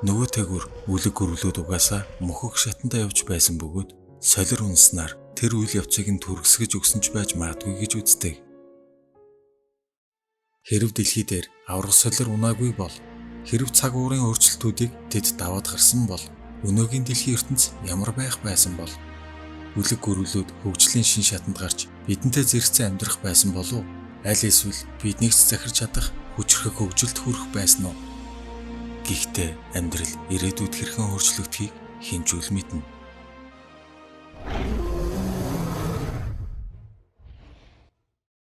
Нөгөө тэгүр үлэг гөрвлүүд угаасаа мөхөх шатандаа явж байсан бөгөөд солир унснаар тэр үйл явцыг нь түргсгэж өгсөн ч байж магадгүй гэж үздэг. Хэрв дэлхий дээр аврах солир унаагүй бол, хэрв цаг уурын өөрчлөлтүүдийг тэд даваад гарсан бол, өнөөгийн дэлхийн ертөнц ямар байх байсан бол, үлэг гөрвлүүд хөгжлийн шин шатанд гарч бидэнтэй зэрэгцэн амьдрах байсан болов уу? Аль эсвэл биднийг захирч чадах хүчрхэг хөгжилд хүрэх байсан уу? Гэхдээ амьдрал ирээдүйд хэрхэн өөрчлөгдөхийг хэн ч үл мэднэ.